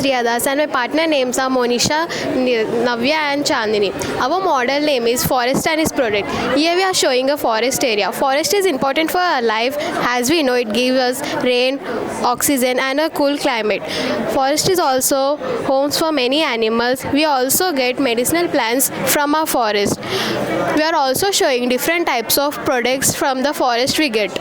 Priyadas and my partner names are Monisha, Navya and Chandini. Our model name is Forest and its product. Here we are showing a forest area. Forest is important for our life as we know it gives us rain, oxygen and a cool climate. Forest is also homes for many animals. We also get medicinal plants from our forest. We are also showing different types of products from the forest we get.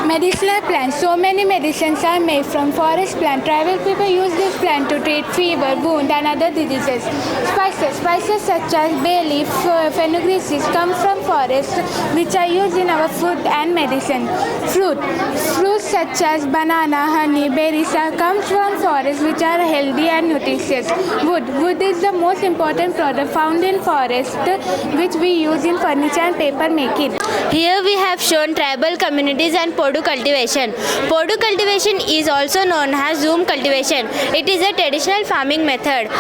Medicinal plants. So many medicines are made from forest plant. Tribal people use this plant to treat fever, wound and other diseases. Spices. Spices such as bay leaf, fenugreek come from forest which are used in our food and medicine. Fruits such as banana, honey, berries comes from forest which are healthy and nutritious. Wood is the most important product found in forest which we use in furniture and paper making. Here we have shown tribal communities and Podu cultivation. Podu cultivation is also known as zoom cultivation. It is a traditional farming method.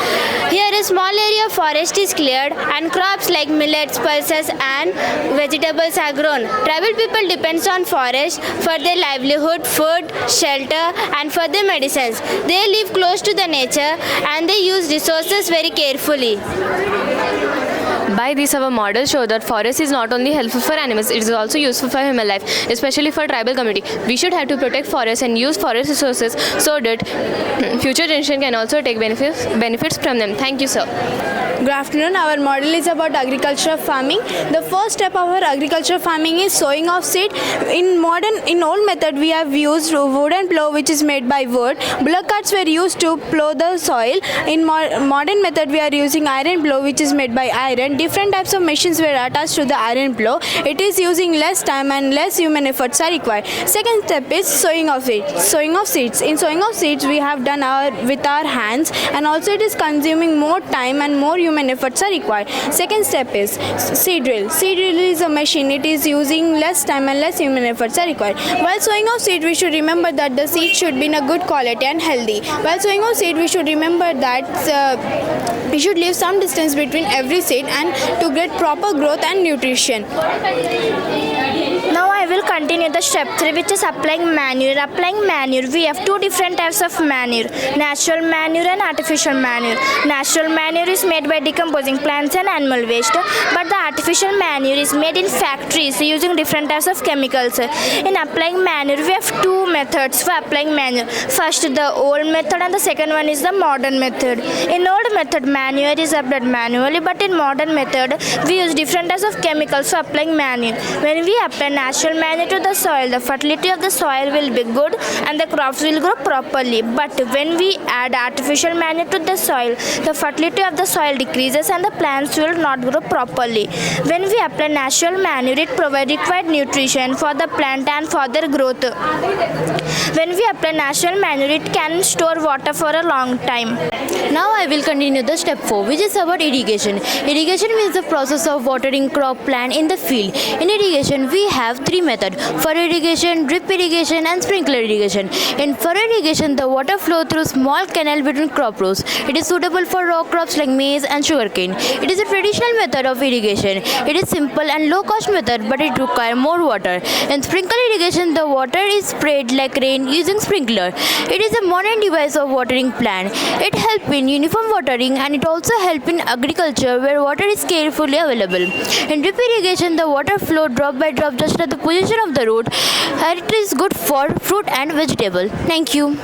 Here a small area of forest is cleared and crops like millets, pulses and vegetables are grown. Tribal people depends on forest for their livelihood, food, shelter and for their medicines. They live close to the nature and they use resources very carefully. By this, our model show that forest is not only helpful for animals, it is also useful for human life, especially for tribal community. We should have to protect forests and use forest resources so that future generation can also take benefits from them. Thank you, sir. Good afternoon. Our model is about agriculture farming. The first step of our agriculture farming is sowing of seed. In old method we have used wooden plow which is made by wood. Bullock carts were used to plow the soil. In modern method we are using iron plow which is made by iron. Different types of machines were attached to the iron plow. It is using less time and less human efforts are required. Second step is sowing of seeds. Sowing of seeds. In sowing of seeds we have done with our hands and also it is consuming more time and more human efforts are required. Second step is seed drill. Seed drill is a machine. It is using less time and less human efforts are required. While sowing of seed, we should remember that the seed should be in a good quality and healthy. While sowing of seed, we should remember that we should leave some distance between every seed and to get proper growth and nutrition. Now I will continue the step 3 which is applying manure. Applying manure, we have two different types of manure, natural manure and artificial manure. Natural manure is made by decomposing plants and animal waste, but the artificial manure is made in factories using different types of chemicals. In applying manure, we have two methods for applying manure. First the old method and the second one is the modern method. In old method, manure is applied manually, but in modern method, we use different types of chemicals for applying manure. When we apply natural manure to the soil, the fertility of the soil will be good and the crops will grow properly. But when we add artificial manure to the soil, the fertility of the soil decreases and the plants will not grow properly. When we apply natural manure, it provides required nutrition for the plant and for their growth. When we apply natural manure, it can store water for a long time. Now I will continue the step 4 which is about irrigation. Irrigation means the process of watering crop plant in the field. In irrigation we have three methods: for irrigation, drip irrigation and sprinkler irrigation. For irrigation the water flows through small canal between crop rows. It is suitable for raw crops like maize and sugarcane. It is a traditional method of irrigation. It is simple and low cost method but it requires more water. In sprinkler irrigation the water is sprayed like rain using sprinkler. It is a modern device of watering plant. It helps in uniform watering and it also helps in agriculture where water is carefully available. In drip irrigation the water flows drop by drop just at the position of the root and it is good for fruit and vegetable. Thank you.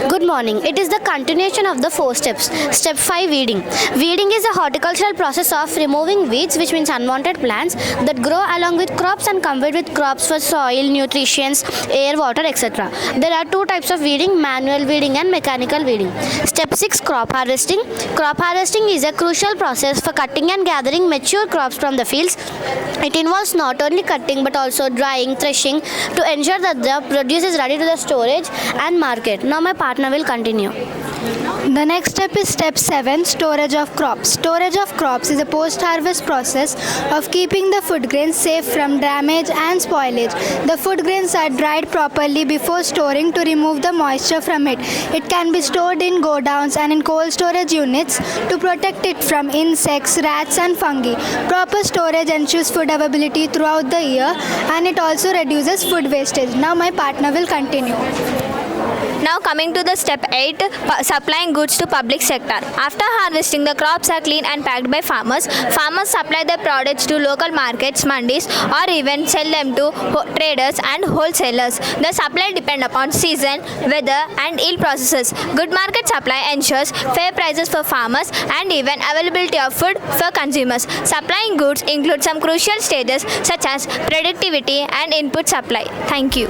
Good morning. It is the continuation of the 4 steps. Step 5, weeding. Weeding is a horticultural process of removing weeds, which means unwanted plants that grow along with crops and compete with crops for soil, nutrients, air, water, etc. There are 2 types of weeding: manual weeding and mechanical weeding. Step 6, crop harvesting. Crop harvesting is a crucial process for cutting and gathering mature crops from the fields. It involves not only cutting but also drying, threshing to ensure that the produce is ready to the storage and market. Now my partner will continue. The next step is step 7, storage of crops. Storage of crops is a post-harvest process of keeping the food grains safe from damage and spoilage. The food grains are dried properly before storing to remove the moisture from it. It can be stored in godowns and in cold storage units to protect it from insects, rats and fungi. Proper storage ensures food availability throughout the year and it also reduces food wastage. Now my partner will continue. Now coming to the step 8, supplying goods to public sector. After harvesting, the crops are cleaned and packed by farmers. Farmers supply their products to local markets, mandis, or even sell them to traders and wholesalers. The supply depend upon season, weather and yield processes. Good market supply ensures fair prices for farmers and even availability of food for consumers. Supplying goods includes some crucial stages such as productivity and input supply. Thank you.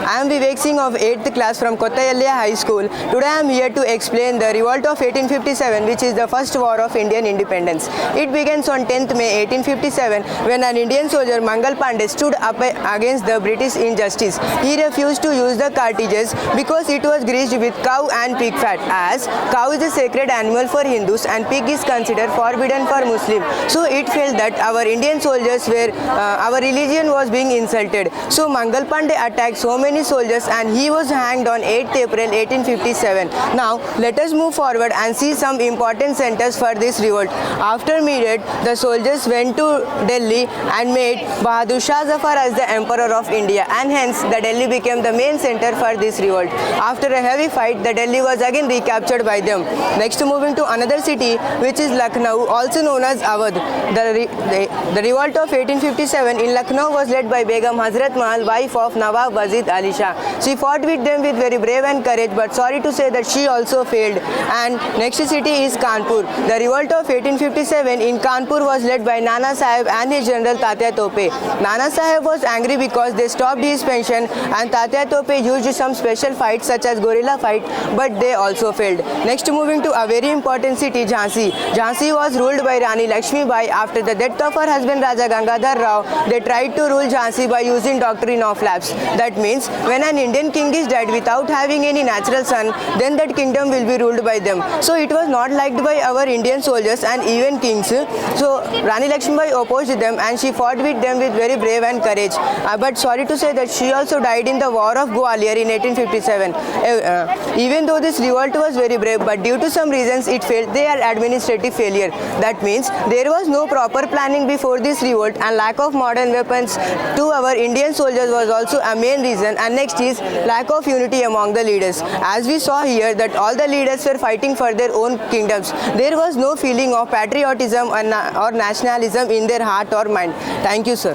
I am Vivek Singh of 8th class from Kotha Yellaiah High School. Today I am here to explain the revolt of 1857, which is the first war of Indian independence. It begins on 10th May 1857 when an Indian soldier, Mangal Pandey, stood up against the British injustice. He refused to use the cartridges because it was greased with cow and pig fat, as cow is a sacred animal for Hindus and pig is considered forbidden for Muslims. So it felt that our Indian soldiers were, our religion was being insulted. So Mangal Pandey attacked so many soldiers and he was hanged on 8th April 1857. Now let us move forward and see some important centers for this revolt. After Meerut, the soldiers went to Delhi and made Bahadur Shah Zafar as the Emperor of India, and hence the Delhi became the main center for this revolt. After a heavy fight, the Delhi was again recaptured by them. Next, moving to another city, which is Lucknow, also known as Awadh. The revolt of 1857 in Lucknow was led by Begum Hazrat Mahal, wife of Nawab Wazid Ali Shah. She fought with them with very brave and courage, but sorry to say that she also failed. And next city is Kanpur. The revolt of 1857 in Kanpur was led by Nana Sahib and his general Tatya Tope. Nana Sahib was angry because they stopped his pension, and Tatya Tope used some special fights such as gorilla fight, but they also failed. Next, moving to a very important city, Jhansi. Jhansi was ruled by Rani Lakshmi Bai. After the death of her husband Raja Gangadhar Rao, they tried to rule Jhansi by using doctrine of lapse. That means when an Indian king is dead without having any natural son, then that kingdom will be ruled by them. So it was not liked by our Indian soldiers and even kings. So Rani Lakshmi Bai opposed them and she fought with them with very brave and courage. But sorry to say that she also died in the war of Gwalior in 1857. Even though this revolt was very brave, but due to some reasons it failed, they are administrative failure. That means there was no proper planning before this revolt, and lack of modern weapons to our Indian soldiers was also a main reason. And next is lack of unity among the leaders. As we saw here that all the leaders were fighting for their own kingdoms. There was no feeling of patriotism or nationalism in their heart or mind. Thank you, sir.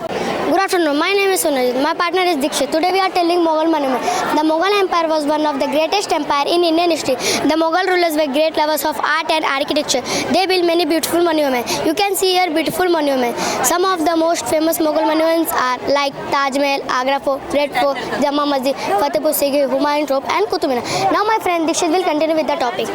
Good afternoon, my name is Sunajit. My partner is Dikshit. Today we are telling Mughal monument. The Mughal Empire was one of the greatest empire in Indian history. The Mughal rulers were great lovers of art and architecture. They built many beautiful monuments. You can see here beautiful monuments. Some of the most famous Mughal monuments are like Taj Mahal, Agra Fort, Red Fort, Jama Masjid, Fatehpur Sikri, Humayun Tomb and Qutub Minar. Now my friend Dikshit will continue with the topic.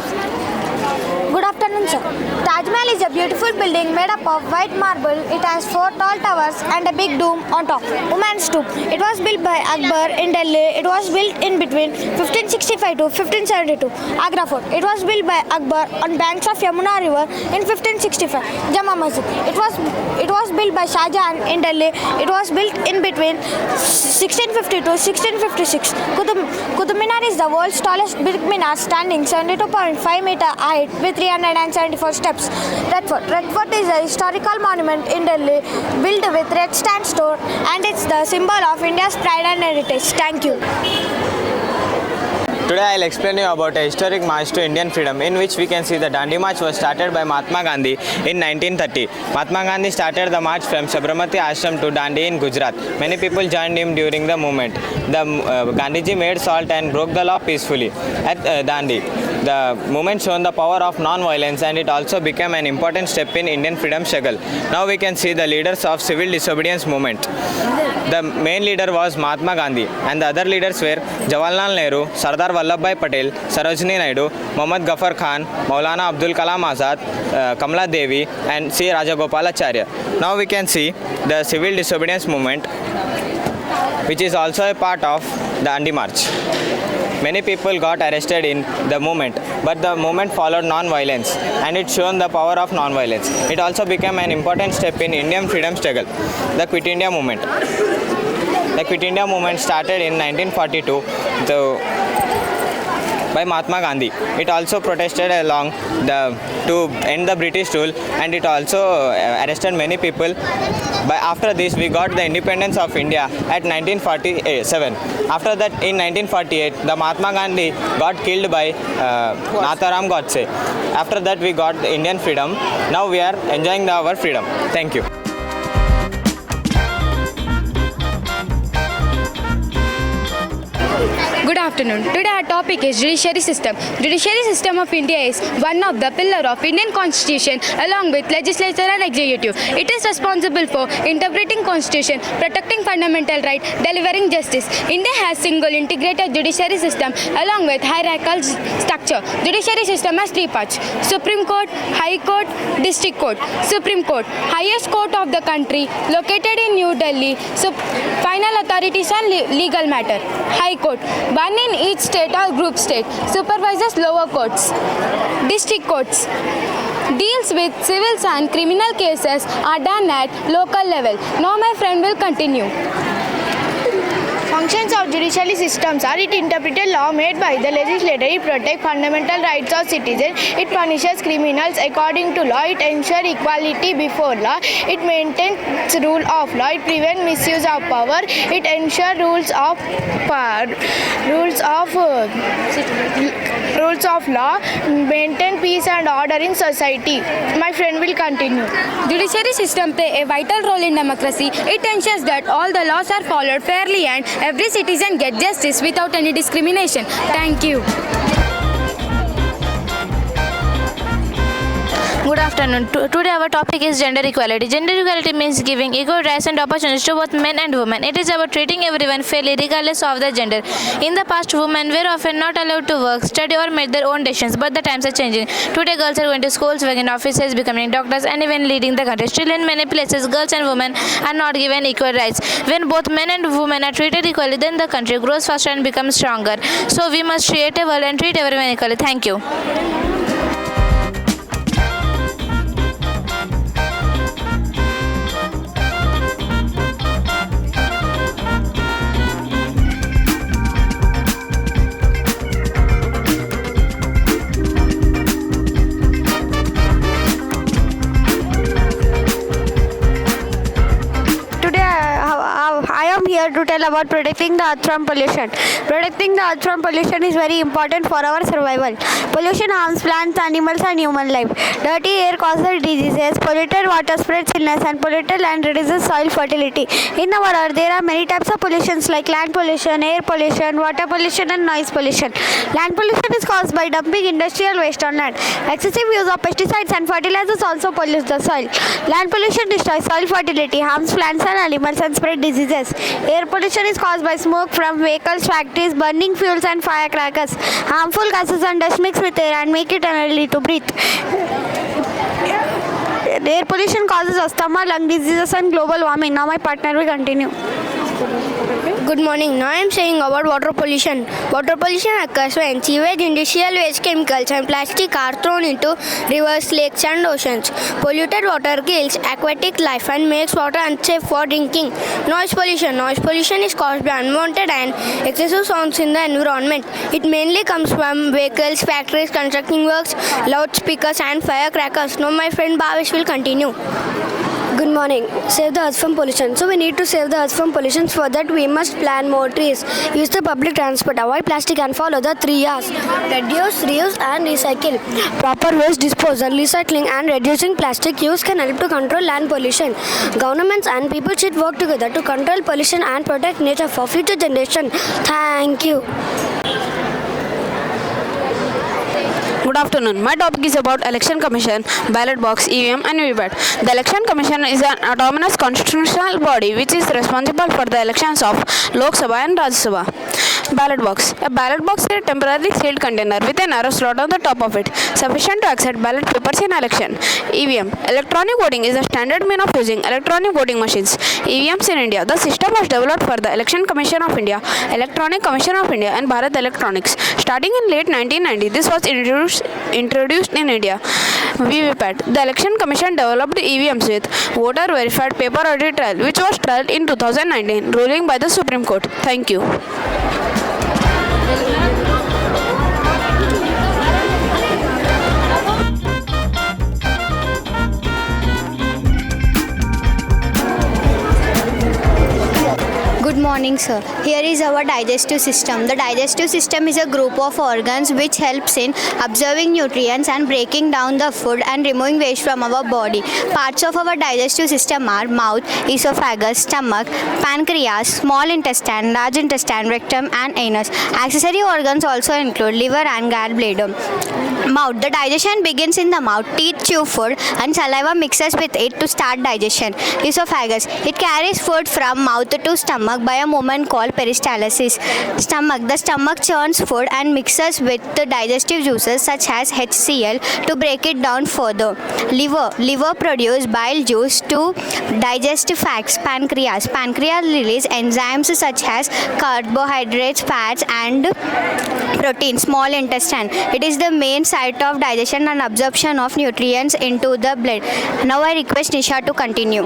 Good afternoon, sir. Taj Mahal is a beautiful building made up of white marble. It has 4 tall towers and a big dome on top. Women's tomb. It was built by Akbar in Delhi. It was built in between 1565 to 1572. Agra Fort. It was built by Akbar on banks of Yamuna River in 1565. Jama Masjid. It was built by Shah Jahan in Delhi. It was built in between 1650 to 1656. Qutub Minar is the world's tallest brick minar, standing 72.5 meter height with 374 steps. Red Fort is a historical monument in Delhi built with red sandstone, and it's the symbol of India's pride and heritage. Thank you. Today I will explain you about a historic march to Indian freedom, in which we can see the Dandi March was started by Mahatma Gandhi in 1930. Mahatma Gandhi started the march from Sabarmati Ashram to Dandi in Gujarat. Many people joined him during the movement. Gandhiji made salt and broke the law peacefully at Dandi. The movement showed the power of non-violence, and it also became an important step in Indian freedom struggle. Now we can see the leaders of civil disobedience movement. The main leader was Mahatma Gandhi, and the other leaders were Jawaharlal Nehru, Sardar Vallabhbhai Patel, Sarojini Naidu, Muhammad Ghaffar Khan, Maulana Abdul Kalam Azad, Kamala Devi and C. Rajagopalacharya. Now we can see the civil disobedience movement, which is also a part of the Dandi March. Many people got arrested in the movement, but the movement followed non-violence, and it shown the power of non-violence. It also became an important step in Indian freedom struggle. The Quit India movement. The Quit India movement started in 1942. by Mahatma Gandhi. It also protested along to end the British rule, and it also arrested many people. But after this, we got the independence of India at 1947. After that, in 1948, the Mahatma Gandhi got killed by Natharam Godse. After that, we got the Indian freedom. Now we are enjoying our freedom. Thank you. Good afternoon. Today our topic is judiciary system. Judiciary system of India is one of the pillar of Indian constitution along with legislature and executive. It is responsible for interpreting constitution, protecting fundamental right, delivering justice. India has single integrated judiciary system along with hierarchical structure. Judiciary system has three parts: Supreme Court, High Court, District Court. Supreme Court, highest court of the country, located in New Delhi. Final authorities on legal matter. High Court, one in each state or group state, supervises lower courts. District courts deals with civil and criminal cases are done at local level. Now my friend will continue. Functions of judiciary systems are: it interprets law made by the legislature, it protects fundamental rights of citizens, it punishes criminals according to law, it ensures equality before law, it maintains rule of law, it prevents misuse of power, it ensures rules of law, maintain peace and order in society. My friend will continue. Judiciary system play a vital role in democracy. It ensures that all the laws are followed fairly and every citizen gets justice without any discrimination. Thank you. Good afternoon. Today our topic is gender equality. Gender equality means giving equal rights and opportunities to both men and women. It is about treating everyone fairly regardless of their gender. In the past, women were often not allowed to work, study or make their own decisions, but the times are changing. Today, girls are going to schools, working offices, becoming doctors and even leading the country. Still, in many places, girls and women are not given equal rights. When both men and women are treated equally, then the country grows faster and becomes stronger. So we must create a world and treat everyone equally. Thank you. Here to tell about protecting the earth from pollution. Protecting the earth from pollution is very important for our survival. Pollution harms plants, animals and human life. Dirty air causes diseases, polluted water spreads illness, and polluted land reduces soil fertility. In our earth, there are many types of pollutions like land pollution, air pollution, water pollution and noise pollution. Land pollution is caused by dumping industrial waste on land. Excessive use of pesticides and fertilizers also pollutes the soil. Land pollution destroys soil fertility, harms plants and animals and spreads diseases. Air pollution is caused by smoke from vehicles, factories, burning fuels and firecrackers. Harmful gases and dust mix with air and make it unhealthy to breathe. Air pollution causes asthma, lung diseases and global warming. Now my partner will continue. Good morning. Now I am saying about water pollution. Water pollution occurs when sewage, industrial waste, chemicals and plastic are thrown into rivers, lakes and oceans. Polluted water kills aquatic life and makes water unsafe for drinking. Noise pollution. Noise pollution is caused by unwanted and excessive sounds in the environment. It mainly comes from vehicles, factories, construction works, loudspeakers and firecrackers. Now my friend Bhavesh will continue. Good morning. Save the earth from pollution. So we need to save the earth from pollution. For that we must plant more trees, use the public transport, avoid plastic and follow the 3 R's. Reduce, reuse and recycle. Proper waste disposal, recycling and reducing plastic use can help to control land pollution. Governments and people should work together to control pollution and protect nature for future generation. Thank you. Good afternoon. My topic is about Election Commission, ballot box, EVM and VVPAT. The Election Commission is an autonomous constitutional body which is responsible for the elections of Lok Sabha and Rajya Sabha. Ballot box. A ballot box is a temporarily sealed container with a narrow slot on the top of it, sufficient to accept ballot papers in election. EVM. Electronic voting is a standard mean of using electronic voting machines. EVMs in India. The system was developed for the Election Commission of India, Electronic Commission of India and Bharat Electronics. Starting in late 1990, this was introduced in India. VVPAT. The Election Commission developed EVMs with voter verified paper audit trial, which was trialed in 2019, ruling by the Supreme Court. Thank you. Good morning, sir. Here is our digestive system. The digestive system is a group of organs which helps in absorbing nutrients and breaking down the food and removing waste from our body. Parts of our digestive system are mouth, esophagus, stomach, pancreas, small intestine, large intestine, rectum and anus. Accessory organs also include liver and gallbladder. Mouth. The digestion begins in the mouth. Teeth chew food and saliva mixes with it to start digestion. Esophagus. It carries food from mouth to stomach by a movement called peristalsis. Stomach. The stomach churns food and mixes with the digestive juices such as HCl to break it down further. Liver. Liver produces bile juice to digest fats. Pancreas. Pancreas release enzymes such as carbohydrates, fats and protein. Small intestine. It is the main site of digestion and absorption of nutrients into the blood. Now I request Nisha to continue.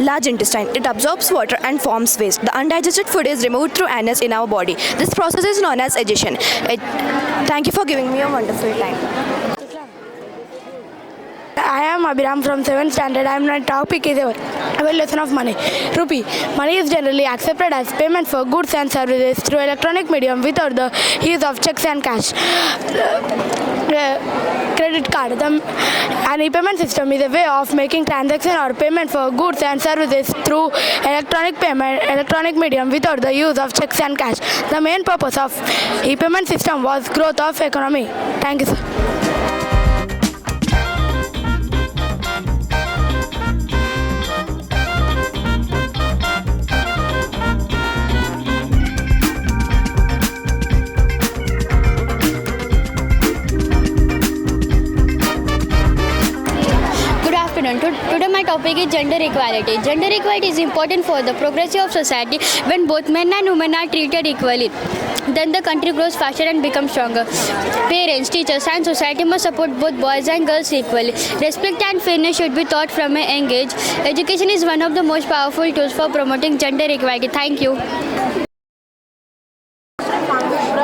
Large intestine. It absorbs water and forms waste. The undigested food is removed through anus in our body. This process is known as digestion. Thank you for giving me a wonderful time. I am Abhiram from 7th standard. My topic is evaluation of money. Rupee. Money is generally accepted as payment for goods and services through electronic medium without the use of checks and cash. Credit card. An e-payment system is a way of making transaction or payment for goods and services through electronic medium without the use of checks and cash. The main purpose of e-payment system was growth of economy. Thank you, sir. Today my topic is gender equality. Gender equality is important for the progress of society. When both men and women are treated equally, then the country grows faster and becomes stronger. Parents, teachers and society must support both boys and girls equally. Respect and fairness should be taught from a young age. Education is one of the most powerful tools for promoting gender equality. Thank you.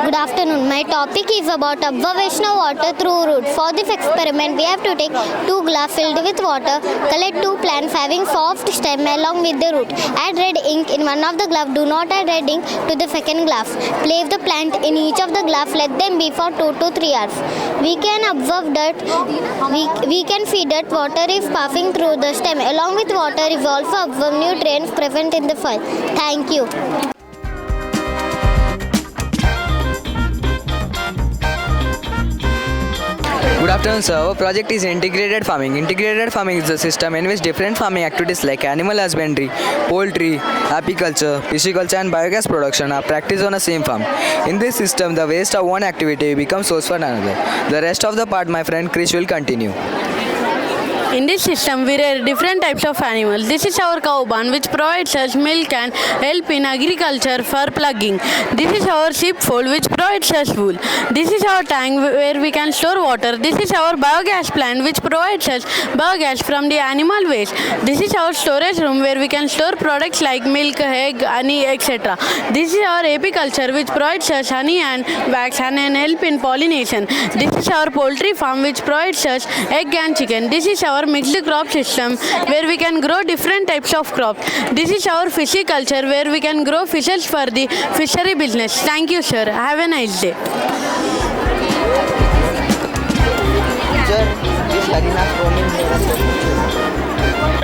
Good afternoon. My topic is about observation of water through root. For this experiment, we have to take 2 glass filled with water, collect 2 plants having soft stem along with the root. Add red ink in one of the glass. Do not add red ink to the second glass. Place the plant in each of the glass. Let them be for 2 to 3 hours. We can observe that we can see that water is passing through the stem. Along with water is also observed nutrients present in the soil. Thank you. Good afternoon, sir. Our project is integrated farming. Integrated farming is a system in which different farming activities like animal husbandry, poultry, apiculture, pisciculture and biogas production are practiced on the same farm. In this system, the waste of one activity becomes source for another. The rest of the part my friend Krish will continue. In this system, we rear different types of animals. This is our cow barn, which provides us milk and help in agriculture for plugging. This is our sheep fold, which provides us wool. This is our tank where we can store water. This is our biogas plant, which provides us biogas from the animal waste. This is our storage room where we can store products like milk, egg, honey, etc. This is our apiculture, which provides us honey and wax and help in pollination. This is our poultry farm, which provides us egg and chicken. This is our mixed crop system where we can grow different types of crops. This is our pisciculture where we can grow fishes for the fishery business. Thank you, sir. Have a nice day.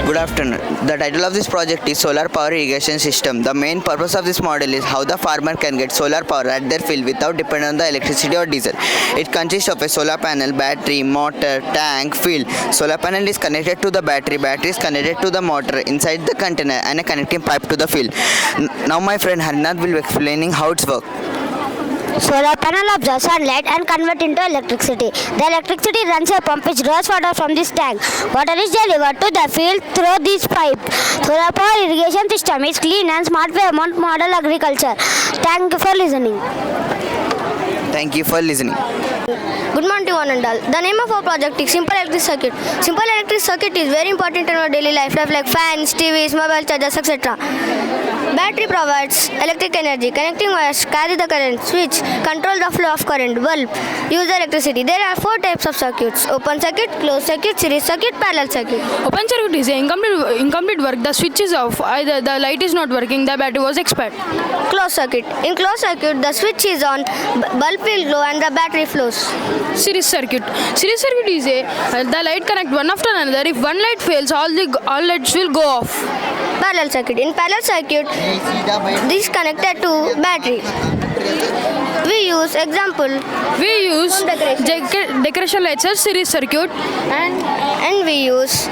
Good afternoon. The title of this project is Solar Power Irrigation System. The main purpose of this model is how the farmer can get solar power at their field without depending on the electricity or diesel. It consists of a solar panel, battery, motor, tank, field. Solar panel is connected to the battery. Battery is connected to the motor inside the container and a connecting pipe to the field. Now my friend Harnath will be explaining how it works. Solar panel absorbs sunlight and converts into electricity. The electricity runs a pump which draws water from this tank. Water is delivered to the field through this pipe. Solar power irrigation system is clean and smart way amount model agriculture. Thank you for listening. Thank you for listening. Good morning to one and all. The name of our project is Simple Electric Circuit. Simple Electric Circuit is very important in our daily life like fans, TVs, mobile chargers, etc. Battery provides electric energy. Connecting wires carry the current. Switch control the flow of current. Bulb use electricity. There are 4 types of circuits: open circuit, closed circuit, series circuit, parallel circuit. Open circuit is an incomplete work. The switch is off. Either the light is not working. The battery was expired. Closed circuit. In closed circuit, the switch is on, bulb will glow and the battery flows. Series circuit. Series circuit is the light connect one after another. If one light fails, all lights will go off. Parallel circuit. In parallel circuit, this connected to battery. We use example. We use decoration lights as series circuit, and we use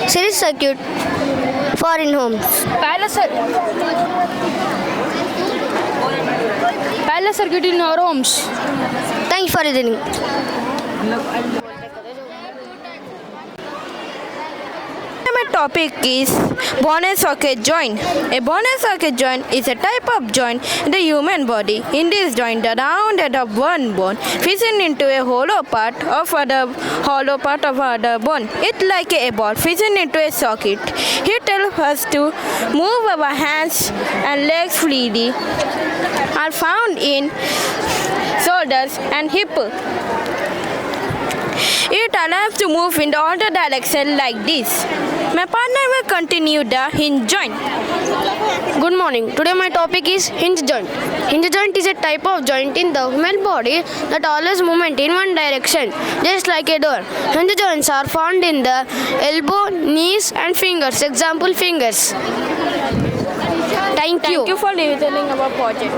series circuit for in homes. Parallel circuit in our homes. Thank you for listening. My topic is bone and socket joint. A bone and socket joint is a type of joint in the human body. In this joint, the round end of one bone fits into a hollow part of other bone. It's like a ball fits into a socket. It helps us to move our hands and legs freely. Are found in shoulders and hip. It allows to move in the other direction like this. My partner will continue the hinge joint. Good morning. Today my topic is hinge joint. Hinge joint is a type of joint in the human body that allows movement in one direction, just like a door. Hinge joints are found in the elbow, knees and fingers. Example, fingers. Thank you. Thank you for listening our project.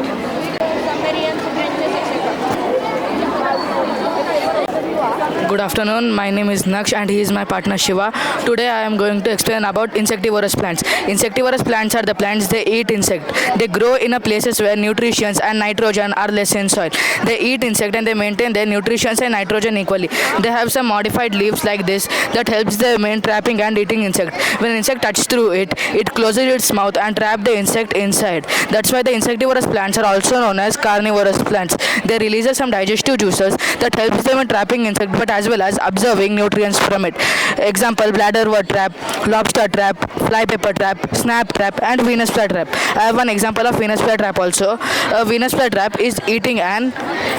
Good afternoon, my name is Naksh and he is my partner Shiva. Today I am going to explain about insectivorous plants. Insectivorous plants are the plants they eat insect. They grow in a places where nutrition and nitrogen are less in soil. They eat insect and they maintain their nutrition and nitrogen equally. They have some modified leaves like this that helps them in trapping and eating insect. When an insect touches through it, it closes its mouth and traps the insect inside. That's why the insectivorous plants are also known as carnivorous plants. They release some digestive juices that helps them in trapping insect but as well as observing nutrients from it. Example, bladderwort trap, lobster trap, flypaper trap, snap trap and Venus flytrap. I have one example of Venus flytrap also. A Venus flytrap is eating an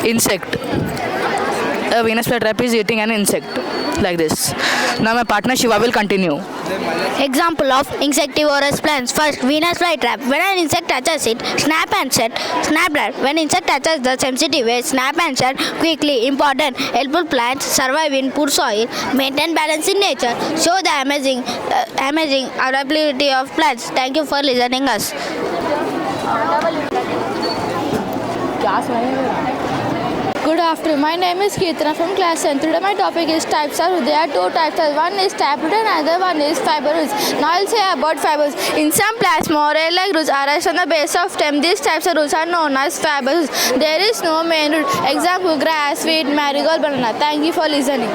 insect. A Venus flytrap is eating an insect like this. Now my partner Shiva will continue. Example of insectivorous plants. First, Venus flytrap. When an insect touches it, snap and set. Snap trap. When insect touches the sensitive way, snap and set quickly. Important. Helpful plants survive in poor soil, maintain balance in nature, show the amazing adaptability of plants. Thank you for listening us. Good afternoon. My name is Kirtana from class 10. Today my topic is types of roots. There are 2 types. One is taproot and another one is fiber roots. Now I'll say about fibers. In some plants, more like roots arise from the base of stem. These types of roots are known as fiber roots. There is no main root. Example, grass, wheat, marigold, banana. Thank you for listening.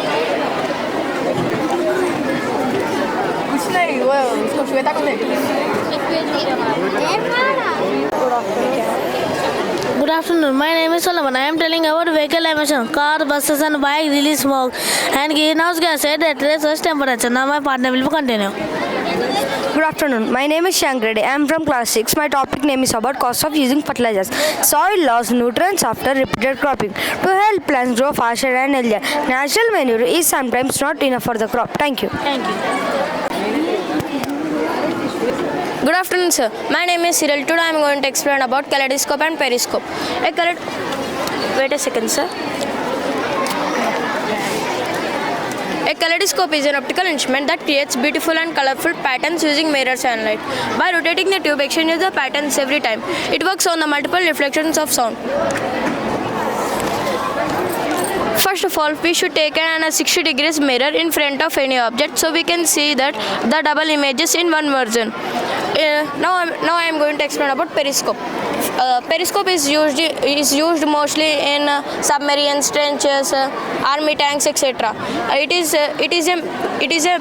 Good afternoon. My name is Solomon. I am telling about vehicle emission. Car, buses and bike release smoke and greenhouse gas at reduces temperature. Now my partner will continue. Good afternoon. My name is Shankrede. I am from class 6. My topic name is about cost of using fertilizers. Soil loss nutrients after repeated cropping. To help plants grow faster and healthier, natural manure is sometimes not enough for the crop. Thank you. Thank you. Good afternoon, sir. My name is Cyril. Today I am going to explain about kaleidoscope and periscope. Wait a second, sir. A kaleidoscope is an optical instrument that creates beautiful and colorful patterns using mirrors and light. By rotating the tube, exchanges the patterns every time. It works on the multiple reflections of sound. First of all, we should take a 60 degrees mirror in front of any object so we can see that the double images in one version. Now I am going to explain about periscope. Periscope is used mostly in submarines, trenches, army tanks, etc. It is a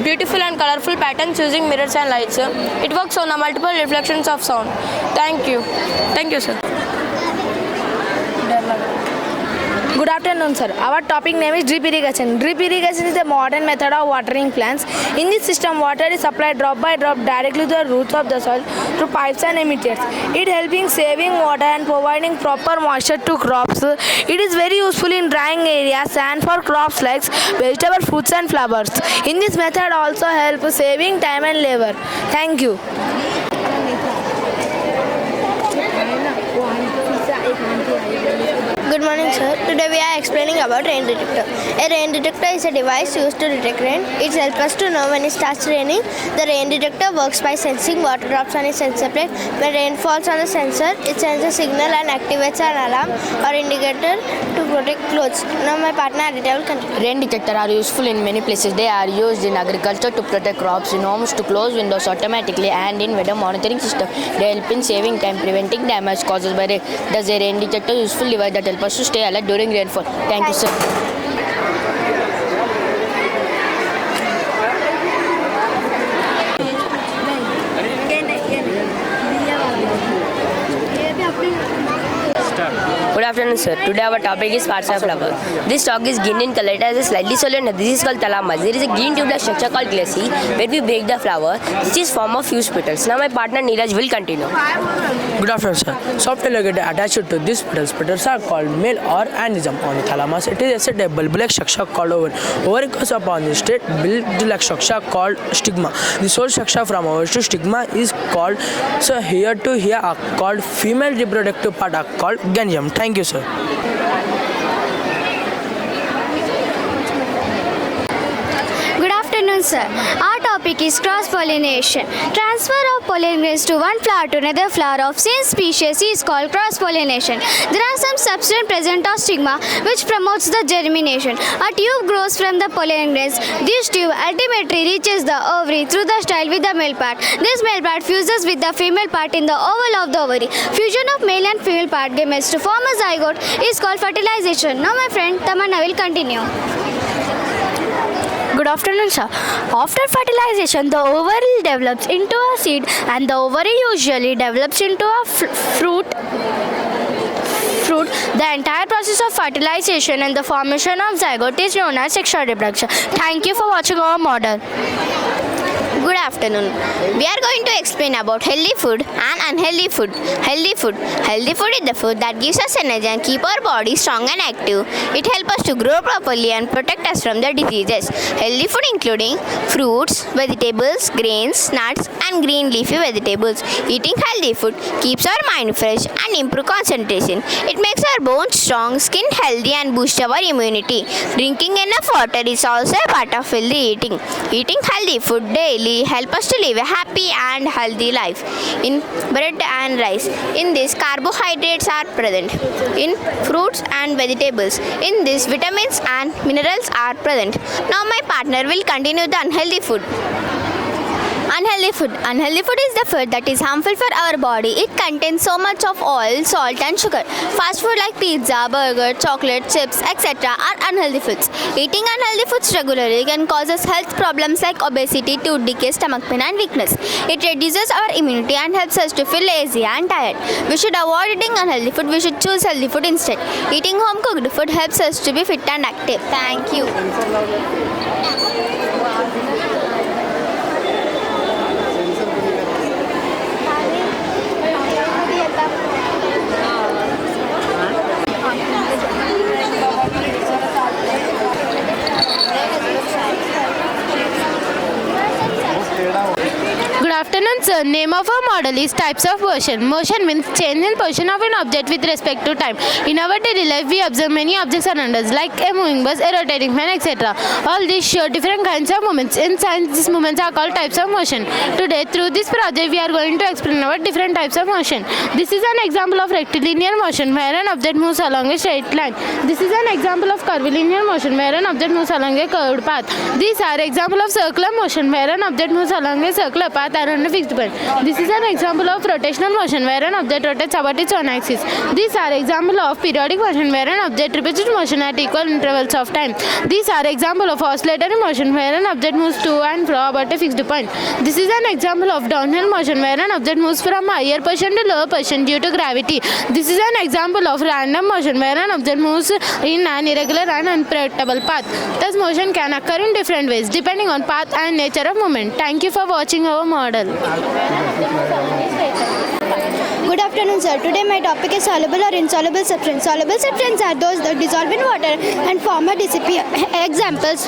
beautiful and colorful patterns using mirrors and lights. It works on the multiple reflections of sound. Thank you, sir. Good afternoon, sir. Our topic name is drip irrigation. Drip irrigation is a modern method of watering plants. In this system, water is supplied drop by drop directly to the roots of the soil through pipes and emitters. It helping saving water and providing proper moisture to crops. It is very useful in drying areas and for crops like vegetable, fruits and flowers. In this method also help saving time and labor. Thank you. Good morning, sir. Today we are explaining about rain detector. A rain detector is a device used to detect rain. It helps us to know when it starts raining. The rain detector works by sensing water drops on a sensor plate. When rain falls on the sensor, it sends a signal and activates an alarm or indicator to protect clothes. Now my partner Aditya will continue. Rain detectors are useful in many places. They are used in agriculture to protect crops, in homes to close windows automatically, and in weather monitoring system. They help in saving time, preventing damage caused by rain. Does a rain detector useful device that helps us to stay alert during rainfall? Thank you, sir. Good afternoon, sir. Today our topic is parts of flower. This stalk is green in color. It has a slightly solid nut. This is called thalamus. There is a green tube-like structure called glacis where we break the flower. This is form of fused petals. Now my partner Neeraj will continue. Good afternoon, sir. Soft elongate attached to these petals. Petals are called male or anism. On the thalamus, it is a bulb-like structure called ovary. Ovary goes upon the straight bulb-like structure called stigma. The whole structure from ovary to stigma is called, so here to here are called female reproductive part are called genium. Thank you, sir. Good afternoon, sir. Our topic is cross-pollination. Transfer of pollen grains to one flower to another flower of same species is called cross-pollination. There are some substance present on stigma which promotes the germination. A tube grows from the pollen grains. This tube ultimately reaches the ovary through the style with the male part. This male part fuses with the female part in the oval of the ovary. Fusion of male and female part gametes to form a zygote is called fertilization. Now my friend Tamanna will continue. Good afternoon, sir. After fertilization, the ovary develops into a seed and the ovary usually develops into a fruit. The entire process of fertilization and the formation of zygote is known as sexual reproduction. Thank you for watching our model. Good afternoon. We are going to explain about healthy food and unhealthy food. Healthy food. Healthy food is the food that gives us energy and keep our body strong and active. It helps us to grow properly and protect us from the diseases. Healthy food including fruits, vegetables, grains, nuts and green leafy vegetables. Eating healthy food keeps our mind fresh and improve concentration. It makes our bones strong, skin healthy and boosts our immunity. Drinking enough water is also a part of healthy eating. Eating healthy food daily help us to live a happy and healthy life. In bread and rice, in this carbohydrates are present. In fruits and vegetables, in this vitamins and minerals are present. Now my partner will continue the unhealthy food. Unhealthy food. Unhealthy food is the food that is harmful for our body. It contains so much of oil, salt and sugar. Fast food like pizza, burger, chocolate, chips, etc. are unhealthy foods. Eating unhealthy foods regularly can cause us health problems like obesity, tooth decay, stomach pain and weakness. It reduces our immunity and helps us to feel lazy and tired. We should avoid eating unhealthy food. We should choose healthy food instead. Eating home cooked food helps us to be fit and active. Thank you. Good afternoon, sir. Name of our model is types of motion. Motion means change in position of an object with respect to time. In our daily life, we observe many objects around us, like a moving bus, a rotating fan, etc. All these show different kinds of movements. In science, these movements are called types of motion. Today, through this project, we are going to explain about different types of motion. This is an example of rectilinear motion, where an object moves along a straight line. This is an example of curvilinear motion, where an object moves along a curved path. These are example of circular motion, where an object moves along a circular path on a fixed point. This is an example of rotational motion where an object rotates about its own axis. These are example of periodic motion where an object repeats its motion at equal intervals of time. These are example of oscillatory motion where an object moves to and fro about a fixed point. This is an example of downhill motion where an object moves from higher position to lower position due to gravity. This is an example of random motion where an object moves in an irregular and unpredictable path. Thus, motion can occur in different ways depending on path and nature of movement. Thank you for watching our model. Good afternoon, sir. Today my topic is soluble or insoluble substance. Soluble substances are those that dissolve in water and form or disappear. Examples: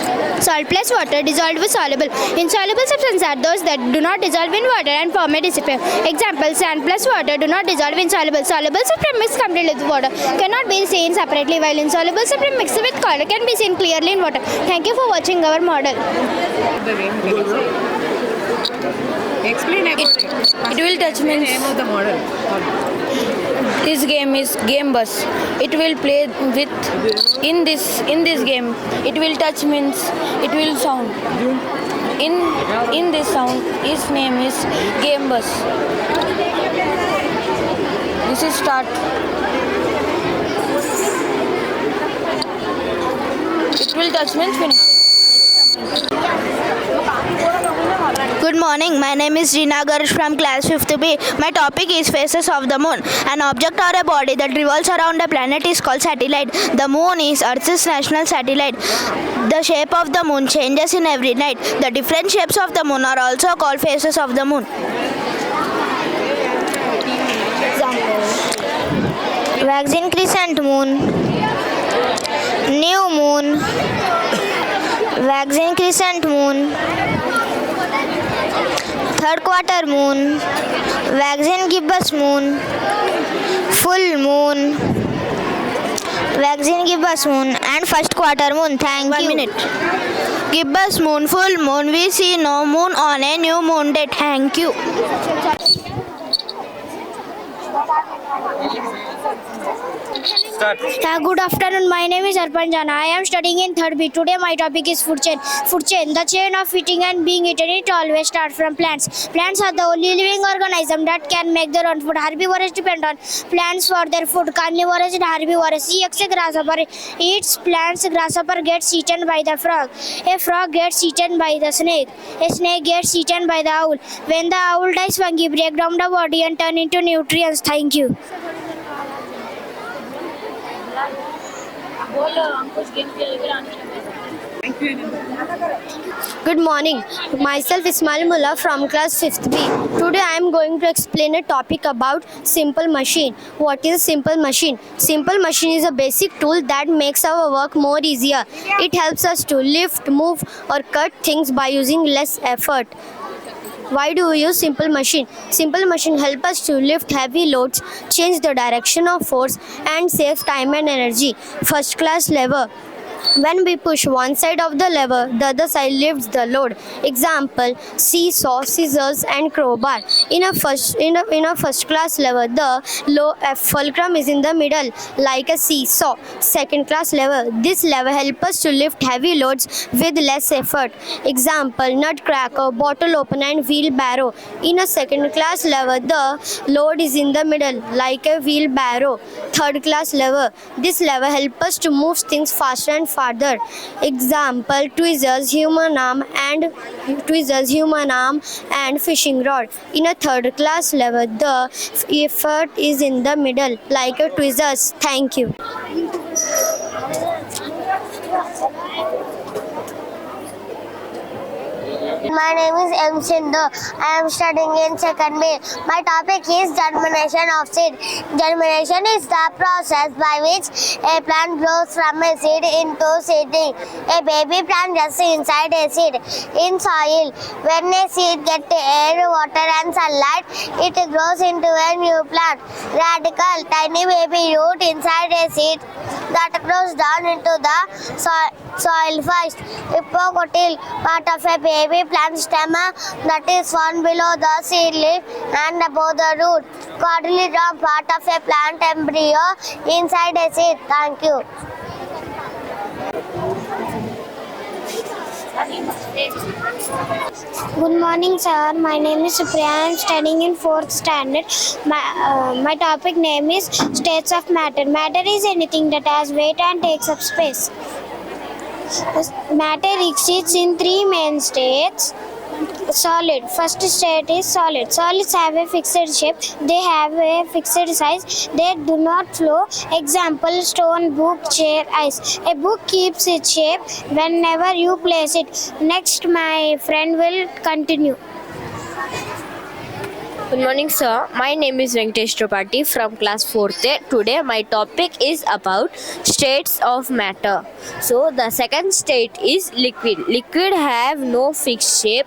salt plus water dissolved with soluble. Insoluble substances are those that do not dissolve in water and form or disappear. Examples: sand plus water do not dissolve in soluble. Soluble substance mixed completely with water cannot be seen separately, while insoluble substance mixed with color can be seen clearly in water. Thank you for watching our model. Explain about it. It will touch means name of the model. This game is game bus. It will play with in this game. It will touch means it will sound. In this sound, its name is game bus. This is start. It will touch means finish. Good morning. My name is Reena Garush from class 5th B. My topic is phases of the moon. An object or a body that revolves around a planet is called satellite. The moon is Earth's national satellite. The shape of the moon changes in every night. The different shapes of the moon are also called phases of the moon. Waxing crescent moon, new moon, waxing crescent moon, third quarter moon, waxing gibbous moon, full moon, waxing gibbous moon, and first quarter moon. Thank you. 1 minute. Gibbous moon, full moon. We see no moon on a new moon day. Thank you. Good afternoon. My name is Arpan Jana. I am studying in 3rd B. Today my topic is food chain. Food chain, the chain of eating and being eaten. It always starts from plants. Plants are the only living organism that can make their own food. Herbivores depend on plants for their food. Carnivores and herbivores. A grasshopper eats plants. Grasshopper gets eaten by the frog. A frog gets eaten by the snake. A snake gets eaten by the owl. When the owl dies, fungi break down the body and turn into nutrients. Thank you. Good morning. Myself Ismail Mullah from class 5th B. Today I am going to explain a topic about simple machine. What is a simple machine? Simple machine is a basic tool that makes our work more easier. It helps us to lift, move or cut things by using less effort. Why do we use simple machine? Simple machine help us to lift heavy loads, change the direction of force and save time and energy. First class lever. When we push one side of the lever, the other side lifts the load. Example: seesaw, scissors, and crowbar. In a first class lever, the fulcrum is in the middle, like a seesaw. Second class lever. This lever helps us to lift heavy loads with less effort. Example: nutcracker, bottle opener, and wheelbarrow. In a second class lever, the load is in the middle, like a wheelbarrow. Third class lever. This lever helps us to move things faster and farther. Example: tweezers, human arm, and fishing rod. In a third class lever, the effort is in the middle, like a tweezers. Thank you. My name is M. Sindhu. I am studying in 2nd B. My topic is germination of seed. Germination is the process by which a plant grows from a seed into seedling. A baby plant rests inside a seed in soil. When a seed gets air, water and sunlight, it grows into a new plant. Radical, tiny baby root inside a seed that grows down into the soil first. Hypocotyl, part of a baby plant stem that is found below the seed leaf and above the root. Cotyledon, part of a plant embryo inside a seed. Thank you. Good morning, sir. My name is Supriya. I am studying in 4th standard. My topic name is states of matter. Matter is anything that has weight and takes up space. Matter exists in three main states. Solid. First state is solid. Solids have a fixed shape. They have a fixed size. They do not flow. Example: stone, book, chair, ice. A book keeps its shape whenever you place it. Next, my friend will continue. Good morning, sir. My name is Venkatesh Tripathi from class 4th. Today, my topic is about states of matter. So, the second state is liquid. Liquid have no fixed shape.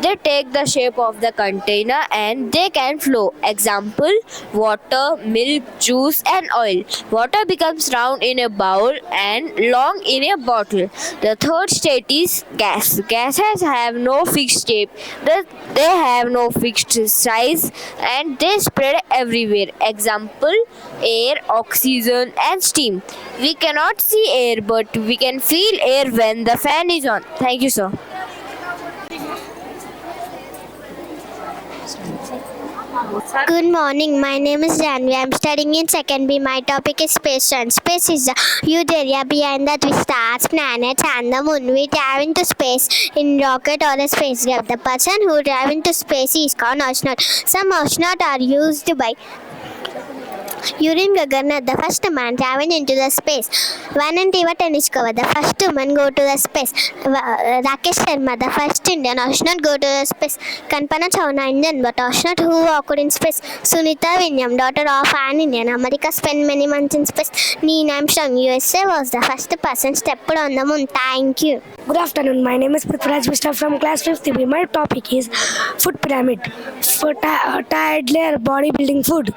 They take the shape of the container and they can flow. Example: water, milk, juice, and oil. Water becomes round in a bowl and long in a bottle. The third state is gas. Gases have no fixed shape. They have no fixed size and they spread everywhere. Example: air, oxygen, and steam. We cannot see air, but we can feel air when the fan is on. Thank you, sir. Good morning. My name is Janvi. I am studying in 2nd B. My topic is space science. Space is the huge area behind the stars, planets, and the moon. We dive into space in rocket or a spacecraft. The person who dive into space is called astronaut. Some astronauts are used by Yuri Gagarin, the first man traveling into the space. Vanity Vataniskova, the first woman go to the space. Rakesh Sharma, the first Indian astronaut go to the space. Kalpana Chawla, Indian but astronaut who walked in space. Sunita Williams, daughter of an Indian, America spent many months in space. Neil Armstrong, USA was the first person stepped on the moon. Thank you. Good afternoon. My name is Prithviraj Mishra from class 5th B. My topic is food pyramid. For tired layer bodybuilding food.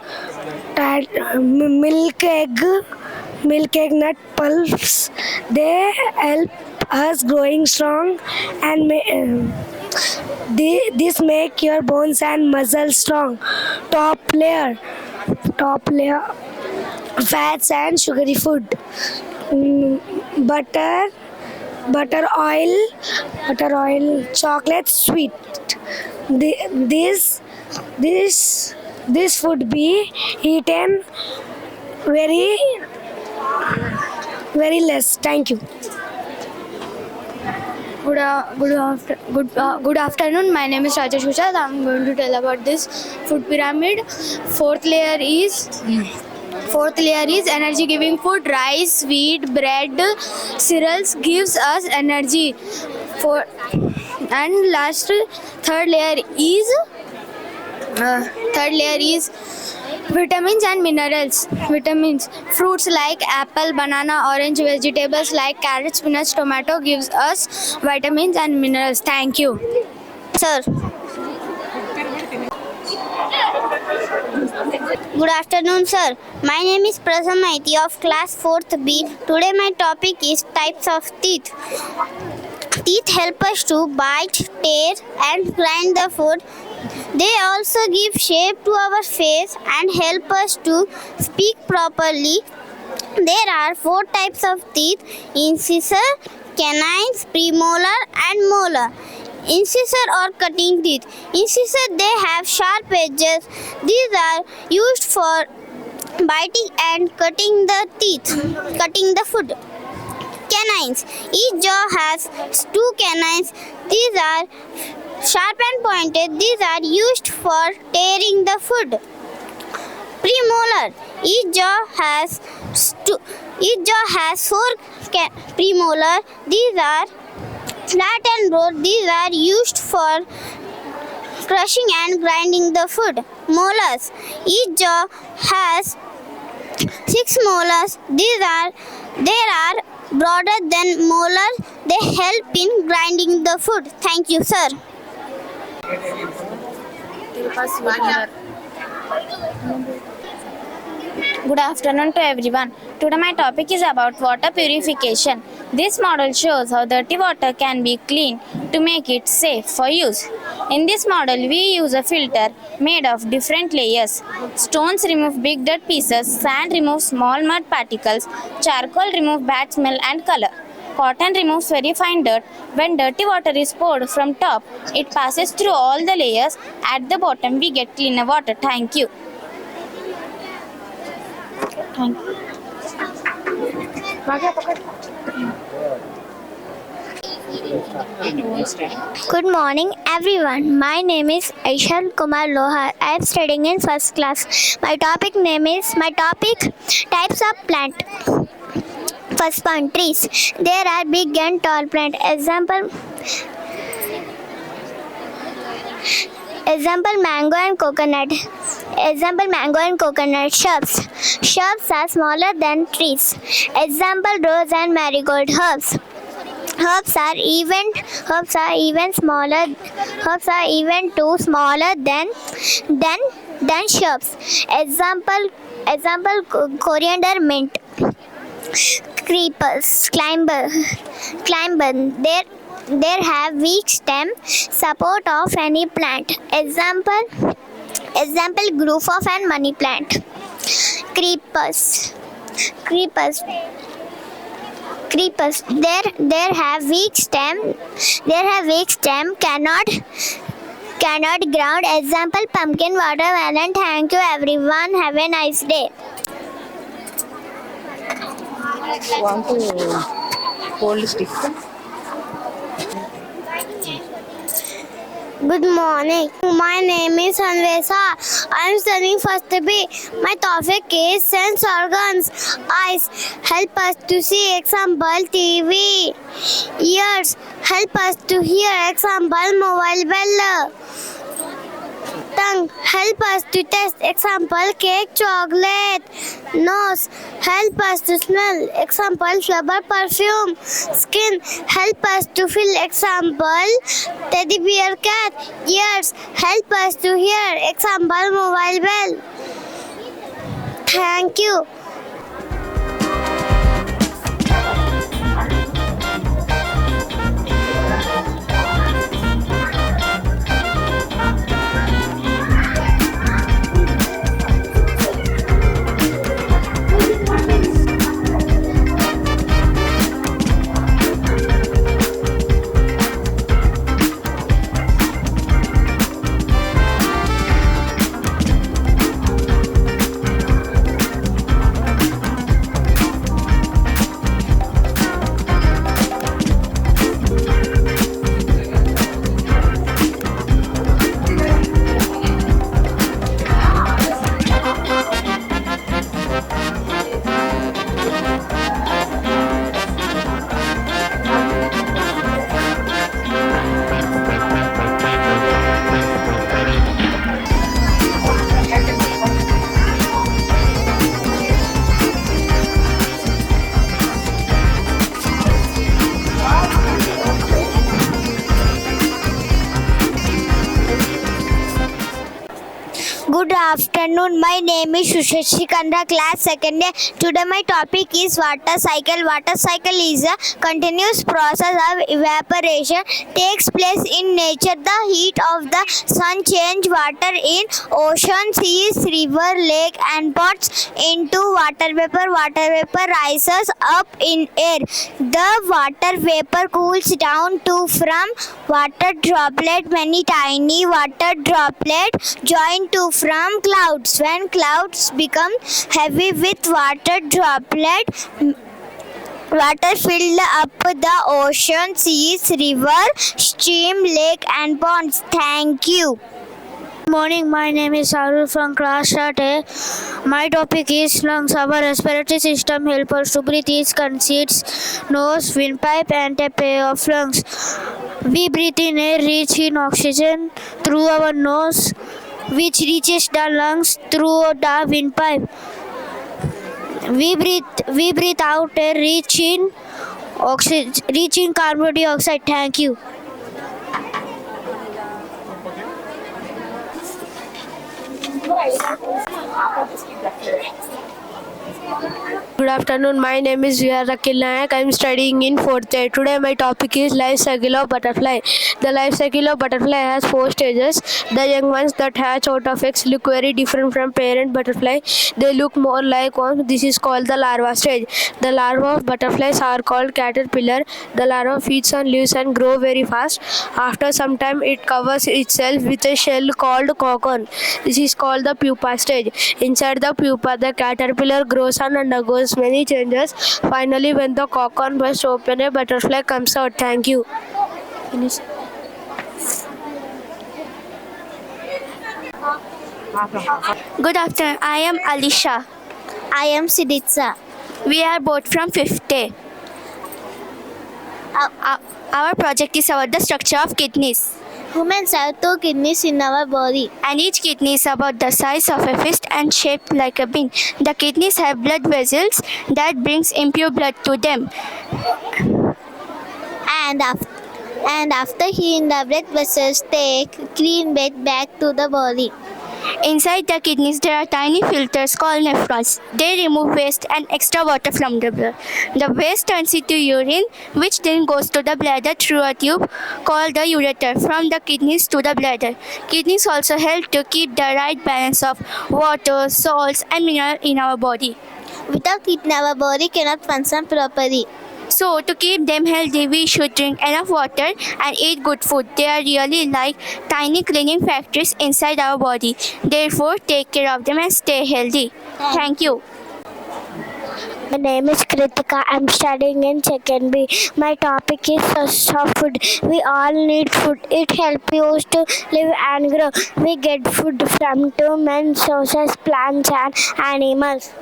Milk, egg, nut, pulps. They help us growing strong and this make your bones and muscles strong. Top layer, fats and sugary food. Butter, oil, chocolate, sweet. This food be eaten very less. Thank you. Good afternoon. My name is Rajesh Ushad. I am going to tell about this food pyramid. Fourth layer is energy giving food. Rice, wheat, bread, cereals gives us energy. Third layer is vitamins and minerals. Vitamins, fruits like apple, banana, orange, vegetables like carrot, spinach, tomato gives us vitamins and minerals. Thank you. Sir. Good afternoon, sir. My name is Prasam Maiti of class 4th B. Today my topic is types of teeth. Teeth help us to bite, tear, and grind the food. They also give shape to our face and help us to speak properly. There are 4 types of teeth: incisor, canines, premolar, and molar. Incisor or cutting teeth. Incisor, they have sharp edges. These are used for biting and cutting the food. Canines. Each jaw has 2 canines. These are sharp and pointed. These are used for tearing the food. Premolar. Each jaw has 4 premolar. These are flat and broad. These are used for crushing and grinding the food. Molars. Each jaw has 6 molars. They are broader than molars. They help in grinding the food. Thank you, sir. Good afternoon to everyone. Today my topic is about water purification. This model shows how dirty water can be cleaned to make it safe for use. In this model we use a filter made of different layers. Stones remove big dirt pieces, sand removes small mud particles, charcoal removes bad smell and color. Cotton removes very fine dirt. When dirty water is poured from top, it passes through all the layers. At the bottom, we get cleaner water. Thank you. Thank you. Good morning, everyone. My name is Aishal Kumar Lohar. I am studying in first class. My topic types of plant. First point, trees. There are big and tall plant. Example mango and coconut. Shrubs. Shrubs are smaller than trees. Example rose and marigold. Herbs are even smaller. Herbs are even too smaller than shrubs. Example coriander, mint. Creepers, climber. There have weak stem support of any plant. Example growth of an money plant. Creepers. There have weak stem cannot ground. Example pumpkin, watermelon. Thank you everyone. Have a nice day. Want to hold stick? Good morning. My name is Anvesa. I am studying first B. My topic is sense organs. Eyes help us to see. Example TV. Ears help us to hear. Example mobile bell. Tongue help us to taste. Example cake, chocolate. Nose help us to smell. Example flower, perfume. Skin help us to feel. Example teddy bear, cat. Ears help us to hear. Example mobile bell. Thank you. Good afternoon. My name is Shushashikandra, class 2nd year. Today my topic is water cycle. Water cycle is a continuous process of evaporation. Takes place in nature. The heat of the sun change water in ocean, seas, river, lake and ponds into water vapor. Water vapor rises up in air. The water vapor cools down to from water droplet. Many tiny water droplets join to from clouds. When clouds become heavy with water droplet, water filled up the ocean, seas, river, stream, lake and ponds. Thank you. Good morning, my name is Arul from class 3rd A. My topic is lungs. Our respiratory system helps us to breathe. It consists nose, windpipe and a pair of lungs. We breathe in air rich in oxygen through our nose, which reaches the lungs through the windpipe. We breathe out air rich in carbon dioxide. Thank you. Good afternoon. My name is Kotha Yellaiah. I am studying in 4th year. Today my topic is life cycle of butterfly. The life cycle of butterfly has 4 stages. The young ones that hatch out of eggs look very different from parent butterfly. They look more like worms. This is called the larva stage. The larvae of butterflies are called caterpillar. The larva feeds on leaves and grow very fast. After some time it covers itself with a shell called cocoon. This is called the pupa stage. Inside the pupa the caterpillar grows and undergoes many changes. Finally, when the cocoon bursts open, a butterfly comes out. Thank you. Finish. Good afternoon. I am Alisha. I am Siditsa. We are both from 5th day. Our project is about the structure of kidneys. Humans have 2 kidneys in our body. And each kidney is about the size of a fist and shaped like a bean. The kidneys have blood vessels that brings impure blood to them. And after healing, the blood vessels take clean blood back to the body. Inside the kidneys there are tiny filters called nephrons. They remove waste and extra water from the blood. The waste turns into urine, which then goes to the bladder through a tube called the ureter from the kidneys to the bladder. Kidneys also help to keep the right balance of water, salts and minerals in our body. Without it, our body cannot function properly. So, to keep them healthy, we should drink enough water and eat good food. They are really like tiny cleaning factories inside our body. Therefore, take care of them and stay healthy. Thank you. My name is Kritika. I'm studying in 2nd B. My topic is source of food. We all need food. It helps us to live and grow. We get food from 2 main sources, plants and animals.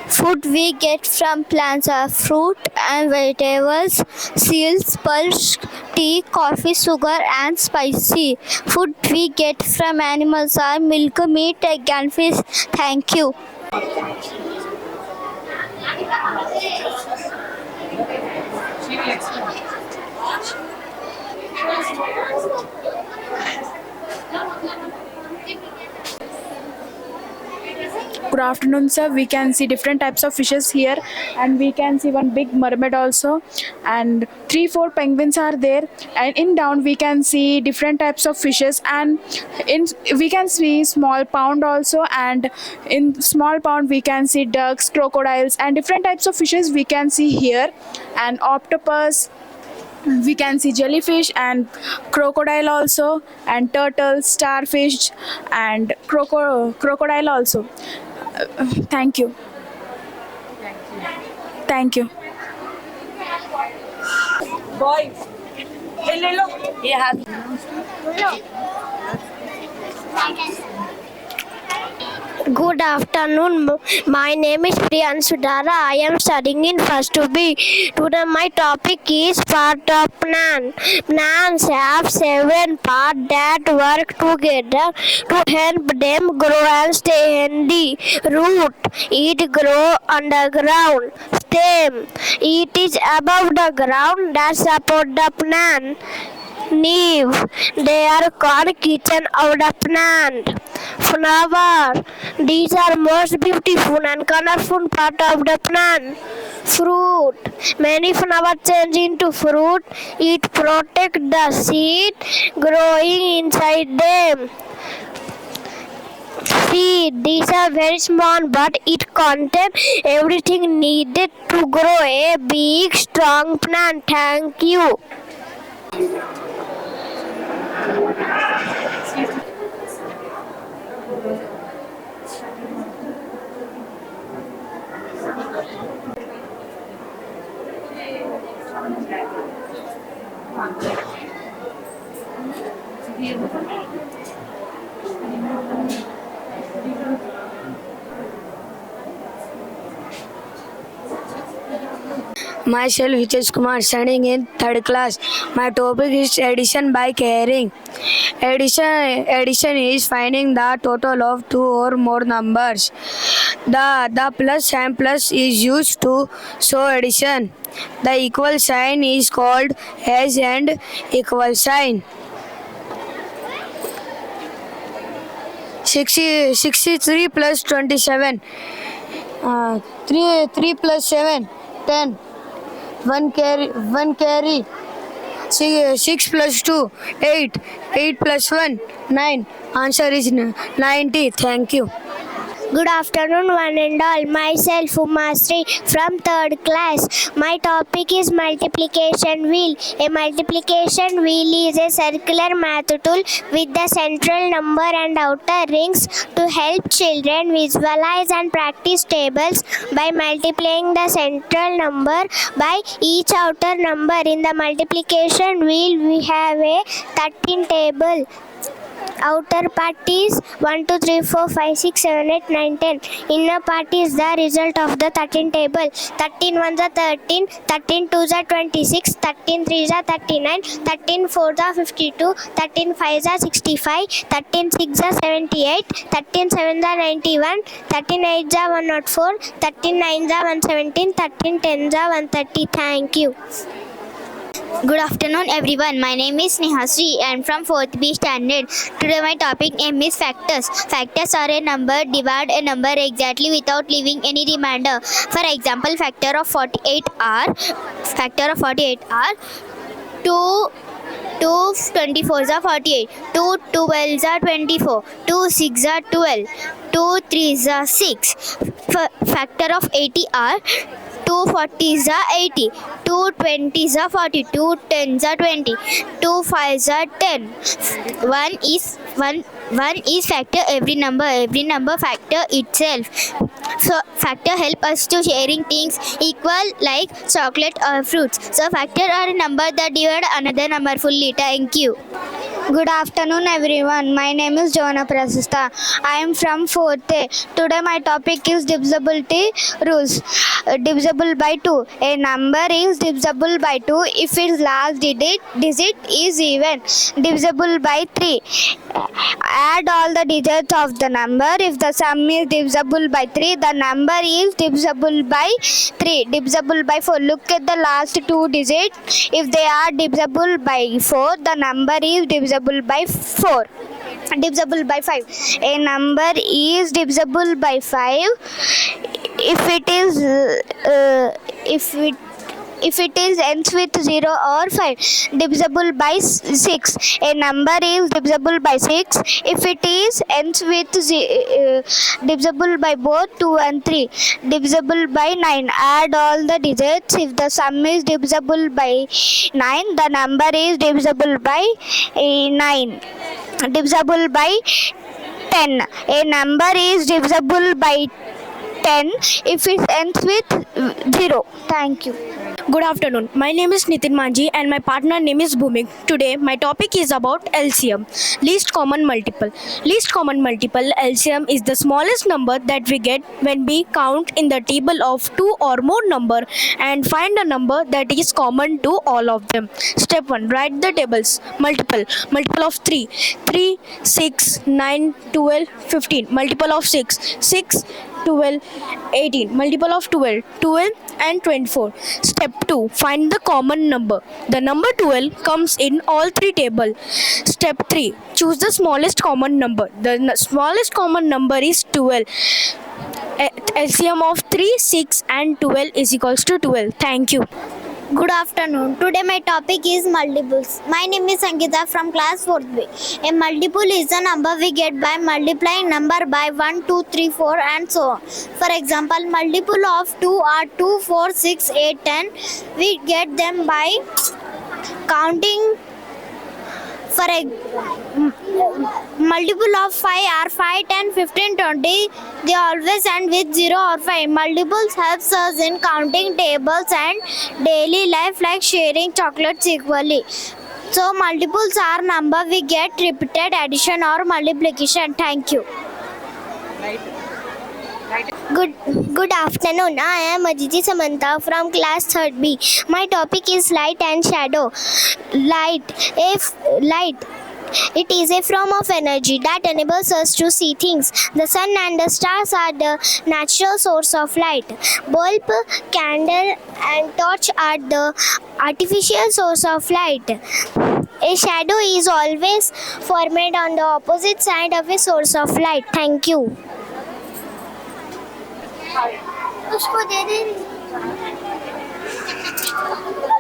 Food we get from plants are fruit and vegetables, seeds, pulse, tea, coffee, sugar and spicy. Food we get from animals are milk, meat, egg and fish. Thank you. Good afternoon, sir. We can see different types of fishes here, and we can see one big mermaid also, and 3-4 penguins are there. And in down we can see different types of fishes, and we can see small pond also, and in small pond we can see ducks, crocodiles, and different types of fishes we can see here, and octopus. We can see jellyfish and crocodile also, and turtles, starfish, and crocodile also. Thank you. Thank you. Boy. Good afternoon. My name is Priyanshu Dara. I am studying in 1st B. Today my topic is part of plant. Plants have 7 parts that work together to help them grow and stay healthy. Root, it grows underground. Stem, it is above the ground that support the plant. Leaf, they are called kitchen of the plant. Flower, these are most beautiful and colorful part of the plant. Fruit, many flowers change into fruit. It protects the seed growing inside them. Seed, these are very small but it contains everything needed to grow a big strong plant. Thank you. Myself, Hitesh Kumar, studying in 3rd class. My topic is addition by caring. Addition is finding the total of 2 or more numbers. The plus sign plus is used to show addition. The equal sign is called as and equal sign. 63 plus 27 3 plus 7, 10. 1 carry. 6 plus 2, 8. 8 plus 1, 9. Answer is 90. Thank you. Good afternoon, one and all. Myself, Umasri, from 3rd class. My topic is multiplication wheel. A multiplication wheel is a circular math tool with the central number and outer rings to help children visualize and practice tables by multiplying the central number by each outer number. In the multiplication wheel, we have a 13 table. Outer part is 1, 2, 3, 4, 5, 6, 7, 8, 9, 10. Inner part is the result of the 13 table. 13 1s are 13, 13 2s are 26, 13 3s are 39, 13 4s are 52, 13 5s are 65, 13 6s are 78, 13 7s are 91, 13 8s are 104, 13 9s are 117, 13 10s are 130. Thank you. Good afternoon everyone. My name is Nehasri. I am from 4th B standard. Today my topic name is factors. Factors are a number divide a number exactly without leaving any remainder. For example, factor of 48 are 2 24s are 48, 2 12s are 24, 2 6 are 12, 2 3s are 6. Factor of 80 are 2 40s are 80, 2 20s are 40, 2 10s are 20, 2 5s are 10. 1 is factor every number factor itself. So factor help us to sharing things equal like chocolate or fruits. So factor are a number that divide another number fully. Thank you. Good afternoon everyone. My name is Jona Prasista. I am from 4th A. Today my topic is divisibility rules. Divisible by 2. A number is divisible by 2 if its last digit is even. Divisible by 3. Add all the digits of the number. If the sum is divisible by 3, the number is divisible by 3. Divisible by 4. Look at the last two digits. If they are divisible by 4, the number is divisible by 4. Divisible by 5. A number is divisible by 5 if it ends with 0 or 5. Divisible by 6. A number is divisible by 6 if it ends with divisible by both 2 and 3. Divisible by 9. Add all the digits. If the sum is divisible by 9, the number is divisible by 9. Divisible by 10. A number is divisible by 10 if it ends with 0. Thank you. Good afternoon. My name is Nitin Manji and my partner name is Bhumik. Today my topic is about LCM, least common multiple. Least common multiple LCM is the smallest number that we get when we count in the table of two or more number and find a number that is common to all of them. Step 1. Write the tables. Multiple of 3. 3, 6, 9, 12, 15. Multiple of 6. 6, 12, 18. Multiple of 12. 12 and 24. Step 2. Find the common number. The number 12 comes in all three tables. Step 3. Choose the smallest common number. The smallest common number is 12. LCM of 3, 6 and 12 is equals to 12. Thank you. Good afternoon. Today my topic is multiples. My name is Sangeeta from class 4th B. A multiple is a number we get by multiplying number by 1, 2, 3, 4 and so on. For example, multiple of 2 are 2, 4, 6, 8, 10. We get them by counting. For multiple of 5 are 5, 10, 15, 20. They always end with 0 or 5. Multiples helps us in counting tables and daily life like sharing chocolates equally. So multiples are number we get repeated addition or multiplication. Thank you. Good afternoon. I am Aditi Samantha from class 3rd B. My topic is light and shadow. Light. It is a form of energy that enables us to see things. The sun and the stars are the natural source of light. Bulb, candle and torch are the artificial source of light. A shadow is always formed on the opposite side of a source of light. Thank you. उसको दे दे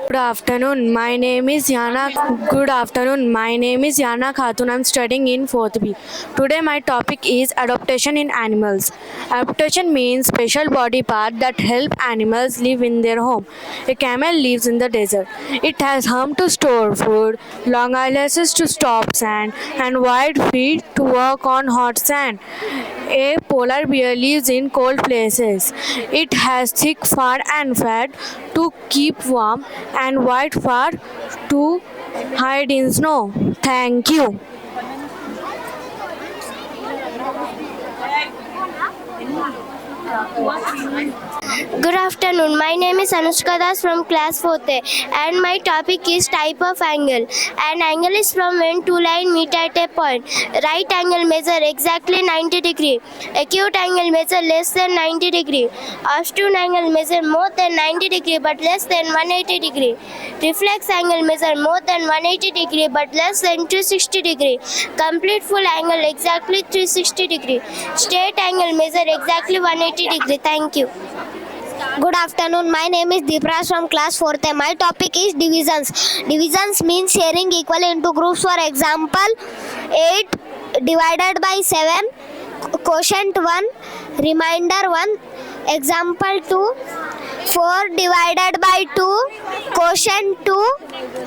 Good afternoon. My name is Yana. Good afternoon. My name is Yana Khatun. I'm studying in 4th B. Today my topic is adaptation in animals. Adaptation means special body part that help animals live in their home. A camel lives in the desert. It has hump to store food, long eyelashes to stop sand, and wide feet to walk on hot sand. A polar bear lives in cold places. It has thick fur and fat to keep warm and white fur to hide in snow. Thank you. Good afternoon. My name is Anushka Das from class 4th A, and my topic is type of angle. An angle is from when two lines meet at a point. Right angle measure exactly 90 degree. Acute angle measure less than 90 degree. Obtuse angle measure more than 90 degree but less than 180 degree. Reflex angle measure more than 180 degree but less than 260 degree. Complete full angle exactly 360 degree. Straight angle measure exactly 180 degree. Thank you. Good afternoon. My name is Deepraj from class 4th A. My topic is divisions. Divisions means sharing equally into groups. For example, 8 divided by 7, quotient 1, remainder 1. Example 2, 4 divided by 2, quotient 2,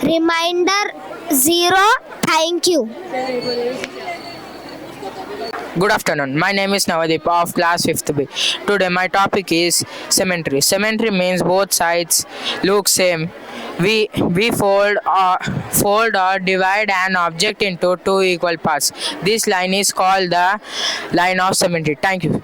remainder 0. Thank you. Good afternoon. My name is Navadeep of class 5th B. Today my topic is symmetry. Symmetry means both sides look same. We fold or divide an object into two equal parts. This line is called the line of symmetry. Thank you.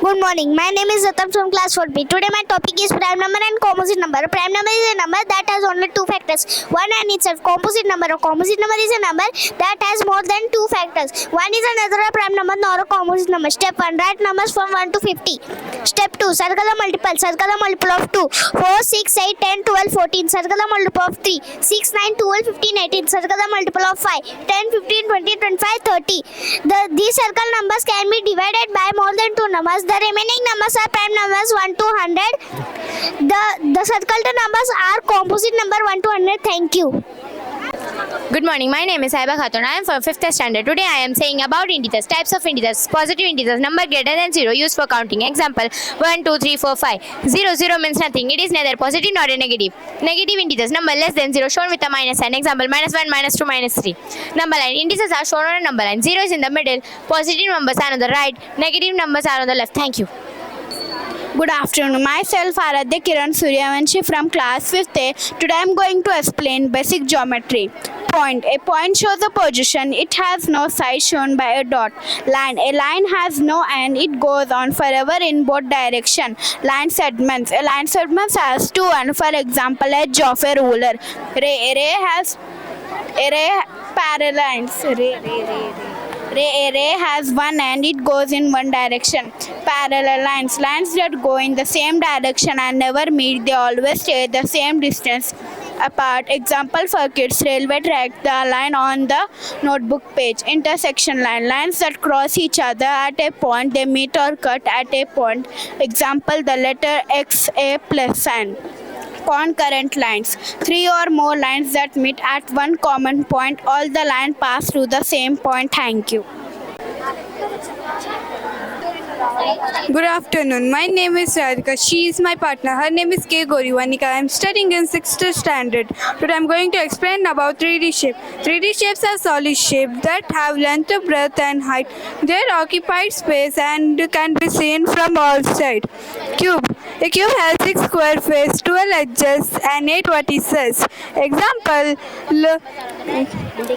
Good morning. My name is Zatam from class 4B. Today my topic is prime number and composite number. Prime number is a number that has only two factors, one and itself. Composite number or composite number is a number that has more than two factors. One is another prime number nor a composite number. Step 1. Write numbers from 1 to 50. Step 2. Circle the multiple. Circle the multiple of 2. 4, 6, 8, 10, 12, 14. Circle the multiple of 3. 6, 9, 12, 15, 18. Circle the multiple of 5. 10, 15, 20, 25, 30. These circle numbers can be divided by more than two numbers. The remaining numbers are prime numbers 1 to 100. The circled numbers are composite number 1 to 100. Thank you. Good morning. My name is Saiba Khatun. I am from 5th standard. Today I am saying about integers. Types of integers. Positive integers. Number greater than 0 used for counting. Example 1, 2, 3, 4, 5. 0, 0 means nothing. It is neither positive nor a negative. Negative integers. Number less than 0 shown with a minus sign. Example minus 1, minus 2, minus 3. Number line. Integers are shown on a number line. 0 is in the middle. Positive numbers are on the right. Negative numbers are on the left. Thank you. Good afternoon. Myself Aradhya Kiran Suryavanshi from class 5th A. Today I am going to explain basic geometry. Point. A point shows a position. It has no side shown by a dot. Line. A line has no end. It goes on forever in both directions. Line segments. A line segment has two ends. For example, edge of a ruler. Ray has parallel lines. Ray has one end, it goes in one direction. Parallel lines. Lines that go in the same direction and never meet, they always stay the same distance apart. Example for kids, railway track, the line on the notebook page. Intersection line. Lines that cross each other at a point, they meet or cut at a point. Example, the letter X, a plus sign. Concurrent lines. Three or more lines that meet at one common point. All the lines pass through the same point. Thank you. Good afternoon. My name is Radhika. She is my partner. Her name is K. Gorivanika. I am studying in 6th standard. Today I am going to explain about 3D shape. 3D shapes are solid shapes that have length, breadth and height. They occupy space and can be seen from all sides. Cube. A cube has 6 square faces, 12 edges and 8 vertices. Example,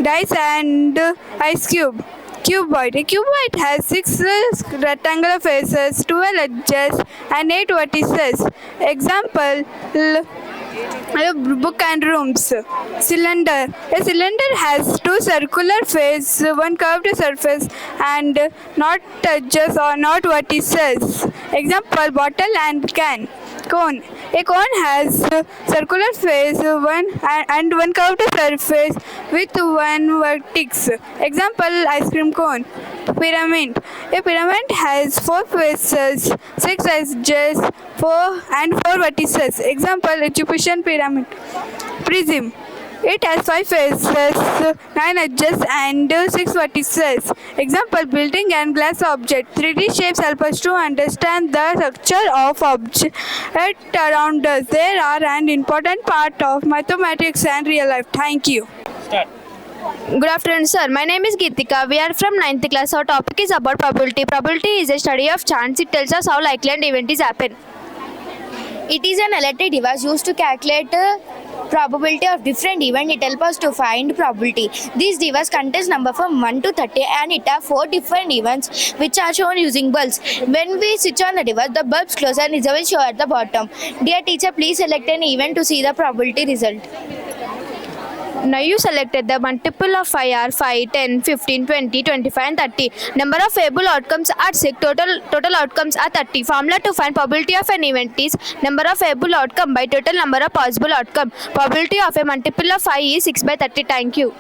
dice and ice cube. Cuboid. A cuboid has 6 rectangular faces, 12 edges and 8 vertices. Example, book and rooms. Cylinder. A cylinder has 2 circular faces, 1 curved surface and not edges or not vertices. Example, bottle and can. Cone. A cone has circular face and one curved surface with one vertex. Example, ice cream cone. Pyramid. A pyramid has four faces, six edges, four vertices. Example, Egyptian pyramid. Prism. It has five faces, nine edges, and six vertices. Example, building and glass object. 3D shapes help us to understand the structure of object around us. They are an important part of mathematics and real life. Thank you. Start. Good afternoon, sir. My name is Geetika. We are from 9th class. Our topic is about probability. Probability is a study of chance. It tells us how likely an event is happen. It is an electric device used to calculate probability of different event. It helps us to find probability. This device contains number from 1 to 30 and it has 4 different events which are shown using bulbs. When we switch on the device, the bulbs close and result will show at the bottom. Dear teacher, please select an event to see the probability result. Now you selected the multiple of 5 are 5, 10, 15, 20, 25 and 30. Number of able outcomes are 6. Total outcomes are 30. Formula to find probability of an event is number of able outcome by total number of possible outcome. Probability of a multiple of 5 is 6 by 30. Thank you.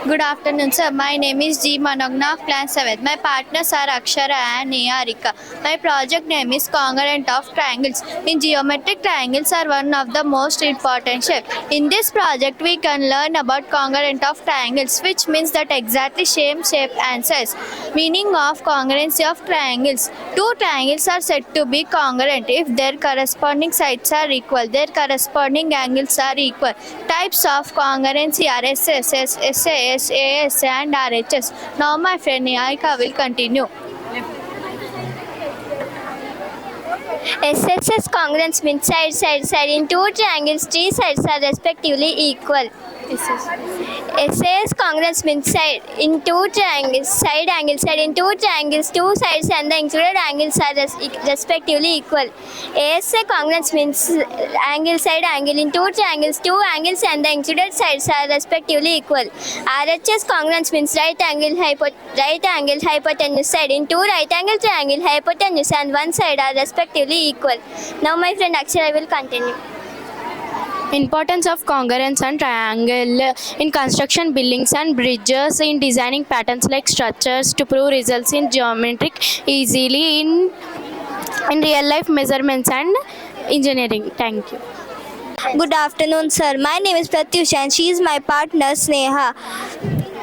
Good afternoon, sir. My name is G. Manogna of class 7th. My partners are Akshara and Niharika. My project name is Congruent of Triangles. In geometric, triangles are one of the most important shapes. In this project, we can learn about congruent of triangles, which means that exactly same shape and size. Meaning of congruency of triangles. Two triangles are said to be congruent if their corresponding sides are equal, their corresponding angles are equal. Types of congruency are SSS, SAS, AS and RHS. Now my friend Niharika will continue. SSS congruence means side in two triangles, three sides are respectively equal. SAS congruence means side in two triangles, side in two triangles, two sides and the included angles are respectively equal. ASA congruence means side angle in two triangles, two angles and the included sides are respectively equal. RHS congruence means right angle hypotenuse side in two right angle triangle, hypotenuse and one side are respectively equal. Now my friend Akshara will continue. Importance of congruence and triangle in construction, buildings and bridges, in designing patterns like structures to prove results in geometric easily in real life measurements and engineering. Thank you. Good afternoon, sir. My name is Pratyusha and she is my partner Sneha.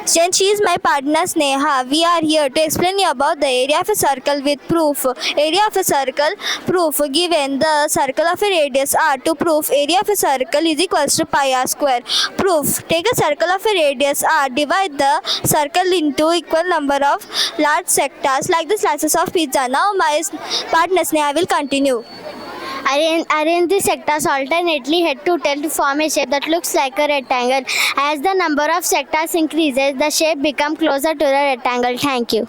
Since she is my partner Sneha, we are here to explain you about the area of a circle with proof. Area of a circle proof. Given the circle of a radius r to proof area of a circle is equals to pi r square. Proof. Take a circle of a radius r, divide the circle into equal number of large sectors like the slices of pizza. Now my partner Sneha will continue. Arrange the sectors alternately head to tail to form a shape that looks like a rectangle. As the number of sectors increases, the shape becomes closer to the rectangle. Thank you.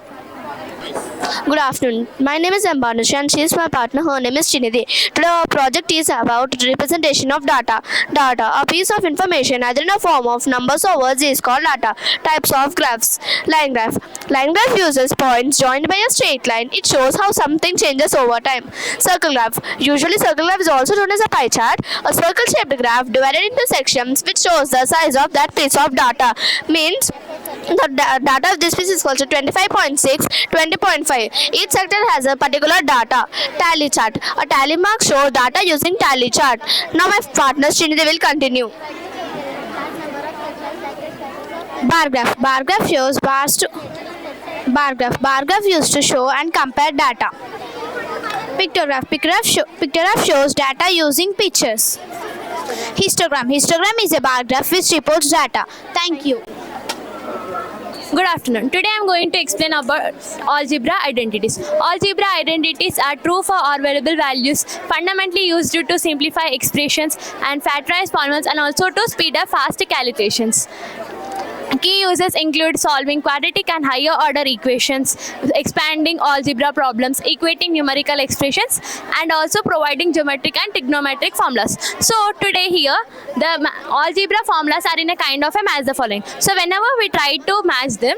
Good afternoon. My name is Ambanush and she is my partner. Her name is Chinidhi. Today our project is about representation of data. Data, a piece of information either in a form of numbers or words, is called data. Types of graphs. Line graph. Line graph uses points joined by a straight line. It shows how something changes over time. Circle graph. Usually circle graph is also known as a pie chart. A circle-shaped graph divided into sections which shows the size of that piece of data. Means the data of this piece is equal to 25.6, 20.5. Each sector has a particular data. Tally chart. A tally mark shows data using tally chart. Now my partner Srinidhi will continue. Bar graph. Bar graph shows bars to bar graph. Bar graph used to show and compare data. Pictograph. Pictograph shows data using pictures. Histogram. Histogram is a bar graph which reports data. Thank you. Good afternoon. Today I am going to explain about algebra identities. Algebra identities are true for or variable values fundamentally used to simplify expressions and factorize polynomials and also to speed up fast calculations. Key uses include solving quadratic and higher order equations, expanding algebra problems, equating numerical expressions, and also providing geometric and trigonometric formulas. So today here, the algebra formulas are in a kind of a match the following. So whenever we try to match them,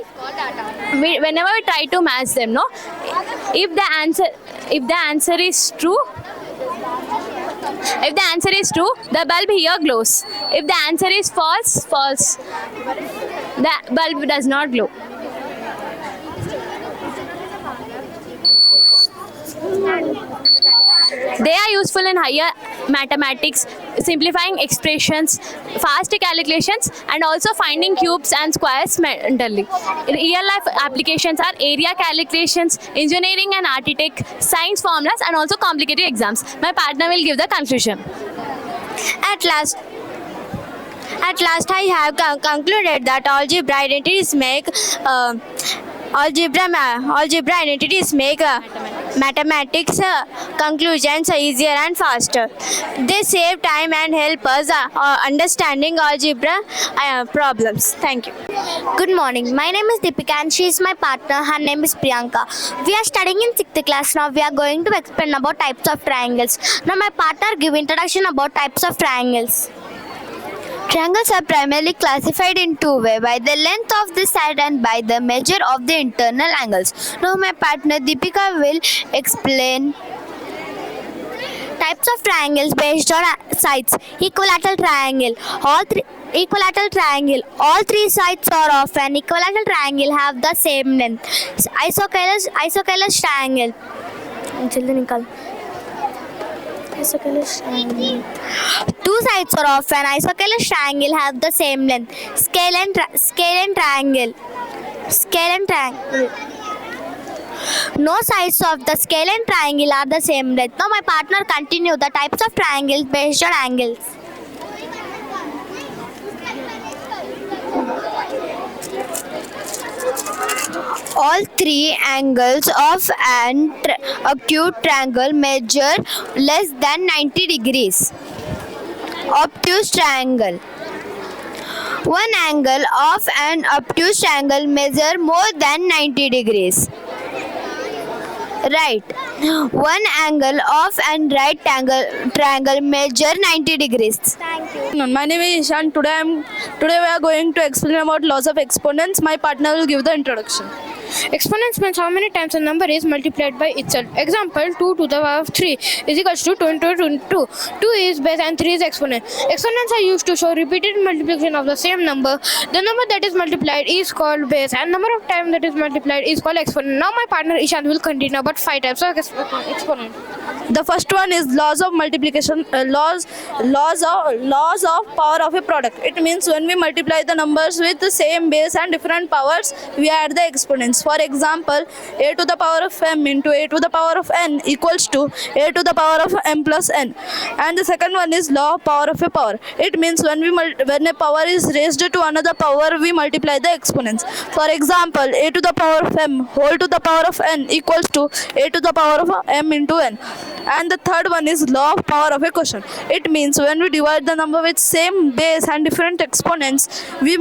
no, if the answer is true, the bulb here glows. If the answer is false, the bulb does not glow. They are useful in higher mathematics, simplifying expressions, fast calculations, and also finding cubes and squares mentally. Real life applications are area calculations, engineering and architect, science formulas, and also complicated exams. My partner will give the conclusion. At last, I have concluded that algebra identities make mathematics conclusions easier and faster. They save time and help us understanding algebra problems. Thank you. Good morning. My name is Deepika and she is my partner. Her name is Priyanka. We are studying in 6th class now. We are going to explain about types of triangles. Now my partner give introduction about types of triangles. Triangles are primarily classified in two ways, by the length of the side and by the measure of the internal angles. Now my partner Deepika will explain types of triangles based on sides. Equilateral triangle. All three sides are of an equilateral triangle have the same length. Isosceles triangle. Two sides are of an isosceles triangle have the same length. Scalene triangle. No sides of the scalene triangle are the same length. Now my partner continue the types of triangles based on angles. All three angles of an acute triangle measure less than 90 degrees. Obtuse triangle. One angle of an obtuse triangle measure more than 90 degrees. Right. One angle of an right triangle measure 90 degrees. Thank you. My name is Ishan. Today we are going to explain about laws of exponents. My partner will give the introduction. Exponents means how many times a number is multiplied by itself. Example, 2 to the power of 3 is equals to 2 into 22. 2 is base and 3 is exponent. Exponents are used to show repeated multiplication of the same number. The number that is multiplied is called base and number of times that is multiplied is called exponent. Now my partner Ishan will continue about 5 types of exponent. The first one is laws of multiplication, laws of power of a product. It means when we multiply the numbers with the same base and different powers, we add the exponents. For example, a to the power of m into a to the power of n equals to a to the power of m plus n. And the second one is law of power of a power. It means when a power is raised to another power, we multiply the exponents. For example, a to the power of m whole to the power of n equals to a to the power of m into n. And the third one is law of power of a quotient. It means when we divide the number with same base and different exponents, we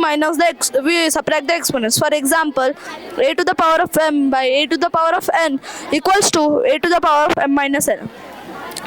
subtract the exponents. For example, a to the power of m by a to the power of n equals to a to the power of m minus n.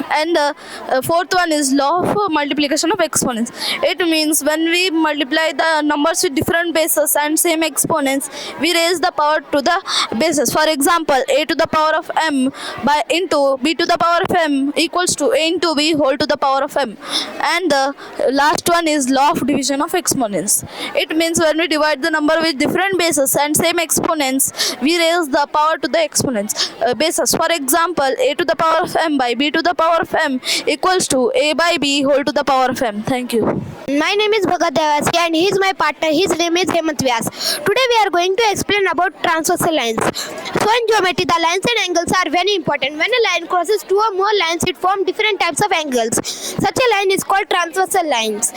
And the fourth one is law of multiplication of exponents. It means when we multiply the numbers with different bases and same exponents, we raise the power to the bases. For example, a to the power of m by into b to the power of m equals to a into b whole to the power of m. And the last one is law of division of exponents. It means when we divide the number with different bases and same exponents, we raise the power to the exponents bases. For example, a to the power of m by b to the power of m equals to a by b whole to the power of m. Thank you. My name is Kotha Yellaiah and he is my partner. His name is Hemant Vyas. Today we are going to explain about transversal lines. So in geometry, the lines and angles are very important. When a line crosses two or more lines, it forms different types of angles. Such a line is called transversal lines.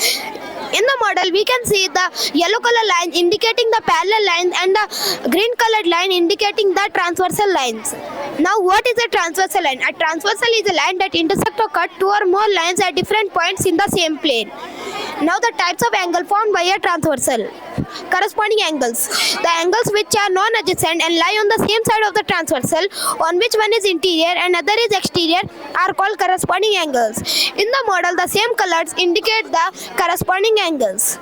In the model, we can see the yellow color line indicating the parallel lines and the green colored line indicating the transversal lines. Now, what is a transversal line? A transversal is a line that intersects or cut two or more lines at different points in the same plane. Now, the types of angle formed by a transversal. corresponding angles. The angles which are non-adjacent and lie on the same side of the transversal, on which one is interior and other is exterior, are called corresponding angles. In the model, the same colors indicate the corresponding angles.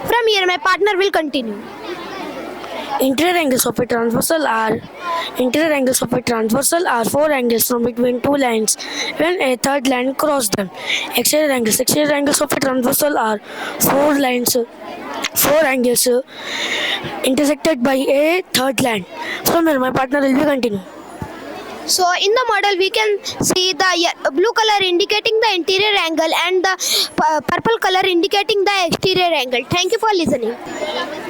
From here, my partner will continue. Interior angles of a transversal are four angles from between two lines when a third line crosses them. Exterior angles of a transversal are four angles intersected by a third line. From here, my partner will be continue. So in the model we can see the blue color indicating the interior angle and the purple color indicating the exterior angle. Thank you for listening.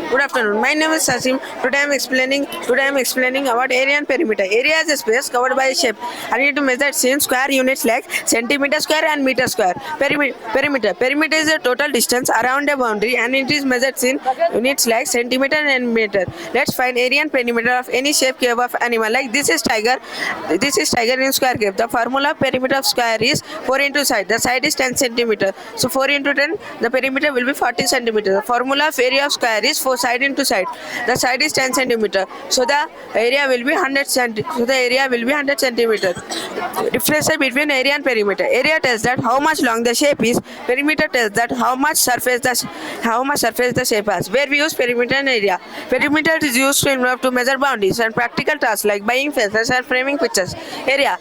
Good afternoon. My name is Sasim. Today I am explaining about area and perimeter. Area is a space covered by a shape. I need to measure it in square units like centimeter square and meter square. Perimeter is a total distance around a boundary and it is measured in units like centimeter and meter. Let's find area and perimeter of any shape cave of animal. Like this is tiger in square cave. The formula of perimeter of square is 4 into side. The side is 10 centimeter. So 4 into 10, the perimeter will be 40 centimeter. The formula of area of square is 4 side into side. The side is 10 centimeter. So the area will be 100 centimeter. Difference between area and perimeter. Area tells that how much long the shape is. Perimeter tells that how much surface the shape has. Where we use perimeter and area. Perimeter is used to measure boundaries and practical tasks like buying fences and framing pictures. Area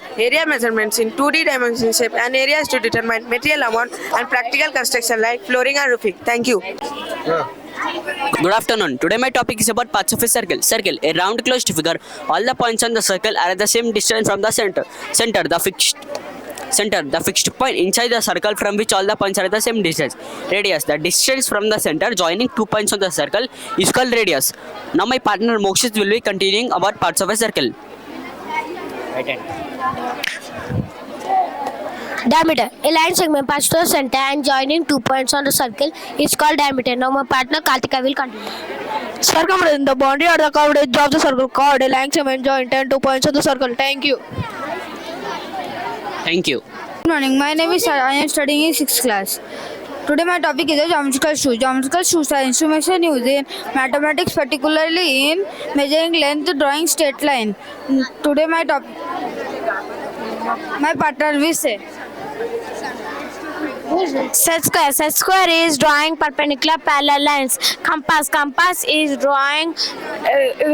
measurements in 2D dimension shape and area is to determine material amount and practical construction like flooring and roofing. Thank you. Good afternoon. Today my topic is about parts of a circle. Circle, a round closed figure. All the points on the circle are at the same distance from the center. The fixed point inside the circle from which all the points are at the same distance. Radius, the distance from the center joining 2 points on the circle is called radius. Now my partner Mokshit will be continuing about parts of a circle. Diameter. A line segment passed to the center and joining 2 points on the circle is called diameter. Now my partner Kartika will continue. Circumference. The boundary or the curved edge of the circle called a line segment joint and 2 points on the circle. Thank you. Thank you. Good morning. My name is Sarah. I am studying in 6th class. Today my topic is geometrical shoes. Geometrical shoes are instruments used in mathematics, particularly in measuring length, drawing straight line. Today my partner will say. Set square is drawing perpendicular parallel lines. Compass is drawing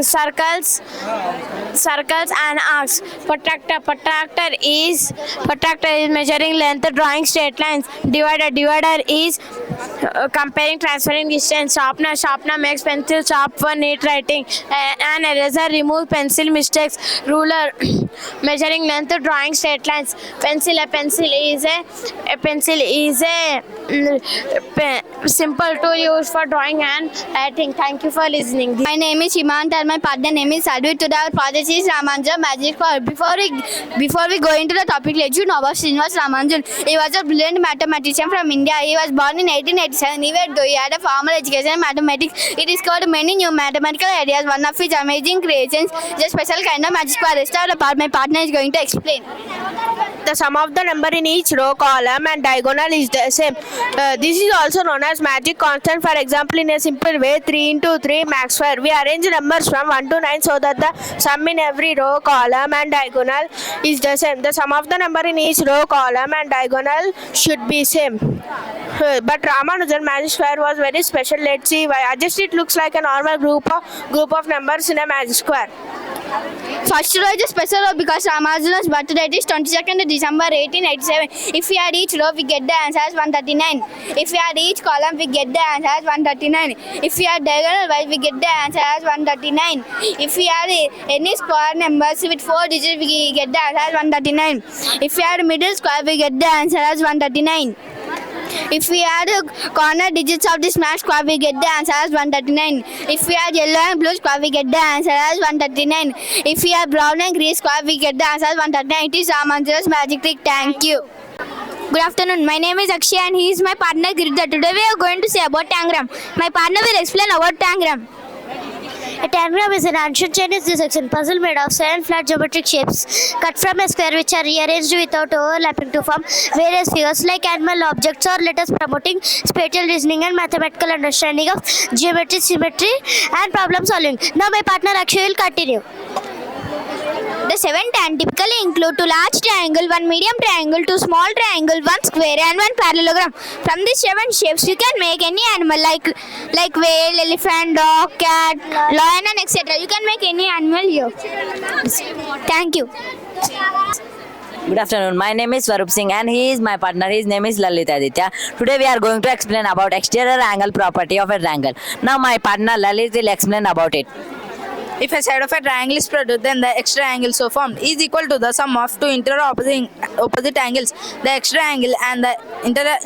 circles and arcs. Protractor is measuring length, drawing straight lines. Divider is comparing, transferring distance. Sharpener makes pencil sharp for neat writing. An eraser removes pencil mistakes. Ruler measuring length, drawing straight lines. Pencil is a simple tool used for drawing and writing. Thank you for listening. My name is Himant and my partner name is Sadhu. Today our project is Ramanjan Magic Power. Before we go into the topic, let you know about Srinivas Ramanjan. He was a brilliant mathematician from India. He was born in 1887. Even though he had a formal education in mathematics, he discovered many new mathematical ideas. One of his amazing creations is a special kind of magic power. Rest of the part my partner is going to explain. The sum of the number in each row, column and diagonal is the same. This is also known as magic constant. For example, in a simple way, 3 into 3 max square. We arrange numbers from 1 to 9 so that the sum in every row, column and diagonal is the same. The sum of the number in each row, column and diagonal should be same. But Ramanujan magic square was very special. Let's see why. Just it looks like a normal group of numbers in a magic square. First row is a special row because Ramanujan's birth date is 22nd December 1887. If we add each row, we get the answer as 139. If we add each column, we get the answer as 139. If we add diagonal wise, we get the answer as 139. If we add any square numbers with 4 digits, we get the answer as 139. If we add middle square, we get the answer as 139. If we add corner digits of this match square, we get the answer as 139. If we add yellow and blue square, we get the answer as 139. If we add brown and green square, we get the answer as 139. It is Ramanujan's magic trick. Thank you. Good afternoon. My name is Akshay and he is my partner Giridhar. Today we are going to say about tangram. My partner will explain about tangram. A tangram is an ancient Chinese dissection puzzle made of 7 flat geometric shapes cut from a square which are rearranged without overlapping to form various figures like animal objects or letters, promoting spatial reasoning and mathematical understanding of geometry, symmetry and problem solving. Now my partner Akshay will continue. The 7 tan typically include 2 large triangle, 1 medium triangle, 2 small triangle, 1 square and 1 parallelogram. From these 7 shapes you can make any animal like whale, elephant, dog, cat, lion and etc. You can make any animal here. Thank you. Good afternoon. My name is Swarup Singh and he is my partner. His name is Lalit Aditya. Today we are going to explain about exterior angle property of a triangle. Now my partner Lalit will explain about it. If a side of a triangle is produced, then the extra angle so formed is equal to the sum of two interior opposite angles. The extra angle and the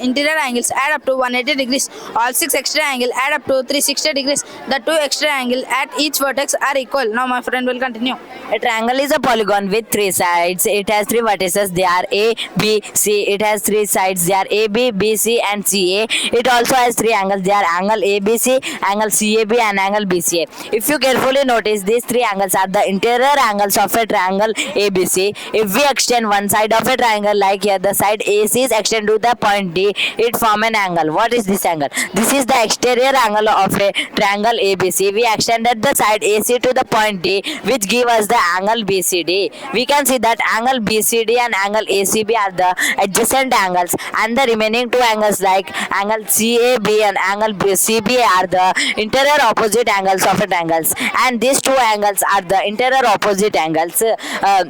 interior angles add up to 180 degrees. All 6 extra angles add up to 360 degrees. The 2 extra angles at each vertex are equal. Now my friend will continue. A triangle is a polygon with 3 sides. It has 3 vertices. They are A, B, C. It has 3 sides. They are A, B, B, C and C, A. It also has 3 angles. They are angle ABC, angle CAB and angle BCA. If you carefully notice, these 3 angles are the interior angles of a triangle ABC. If we extend one side of a triangle like here, the side AC is extended to the point D, it form an angle. What is this angle? This is the exterior angle of a triangle ABC. We extended the side AC to the point D, which give us the angle BCD. We can see that angle BCD and angle ACB are the adjacent angles, and the remaining 2 angles like angle CAB and angle CB are the interior opposite angles of a triangles, and these 2 angles are the interior opposite angles.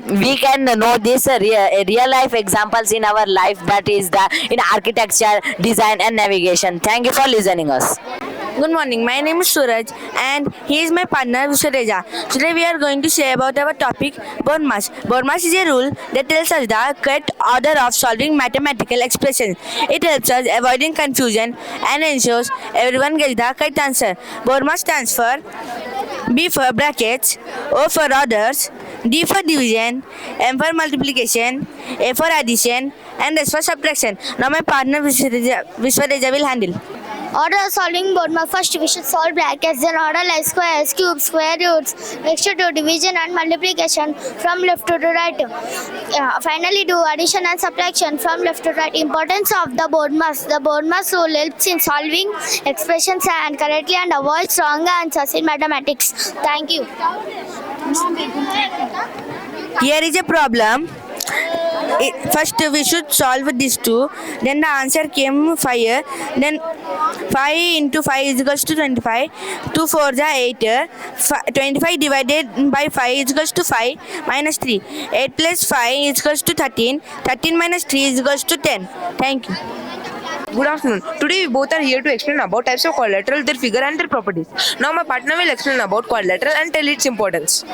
We can know this real life examples in our life, that is in architecture, design and navigation. Thank you for listening us. Good morning, my name is Suraj and he is my partner Vishareja. Today we are going to say about our topic bone mass. Bone mass is a rule that tells us the correct order of solving mathematical expressions. It helps us avoiding confusion and ensures everyone gets the correct answer. Bone mass stands for B for brackets, O for orders, D for division, M for multiplication, A for addition and S for subtraction. Now my partner Vishareja will handle. Order solving bone mass. First we should solve brackets, then order like squares, cubes, square roots. Next do division and multiplication from left to right. Finally do addition and subtraction from left to right. Importance of the bone mass. The bone mass rule helps in solving expressions and correctly and avoid wrong answers in mathematics. Thank you. Here is a problem. First we should solve these 2, then the answer came 5, then 5 into 5 is equals to 25, 2 4s are 8, 25 divided by 5 is equals to 5 minus 3, 8 plus 5 is equals to 13, 13 minus 3 is equals to 10. Thank you. Good afternoon. Today we both are here to explain about types of quadrilateral, their figure and their properties. Now my partner will explain about quadrilateral and tell its importance.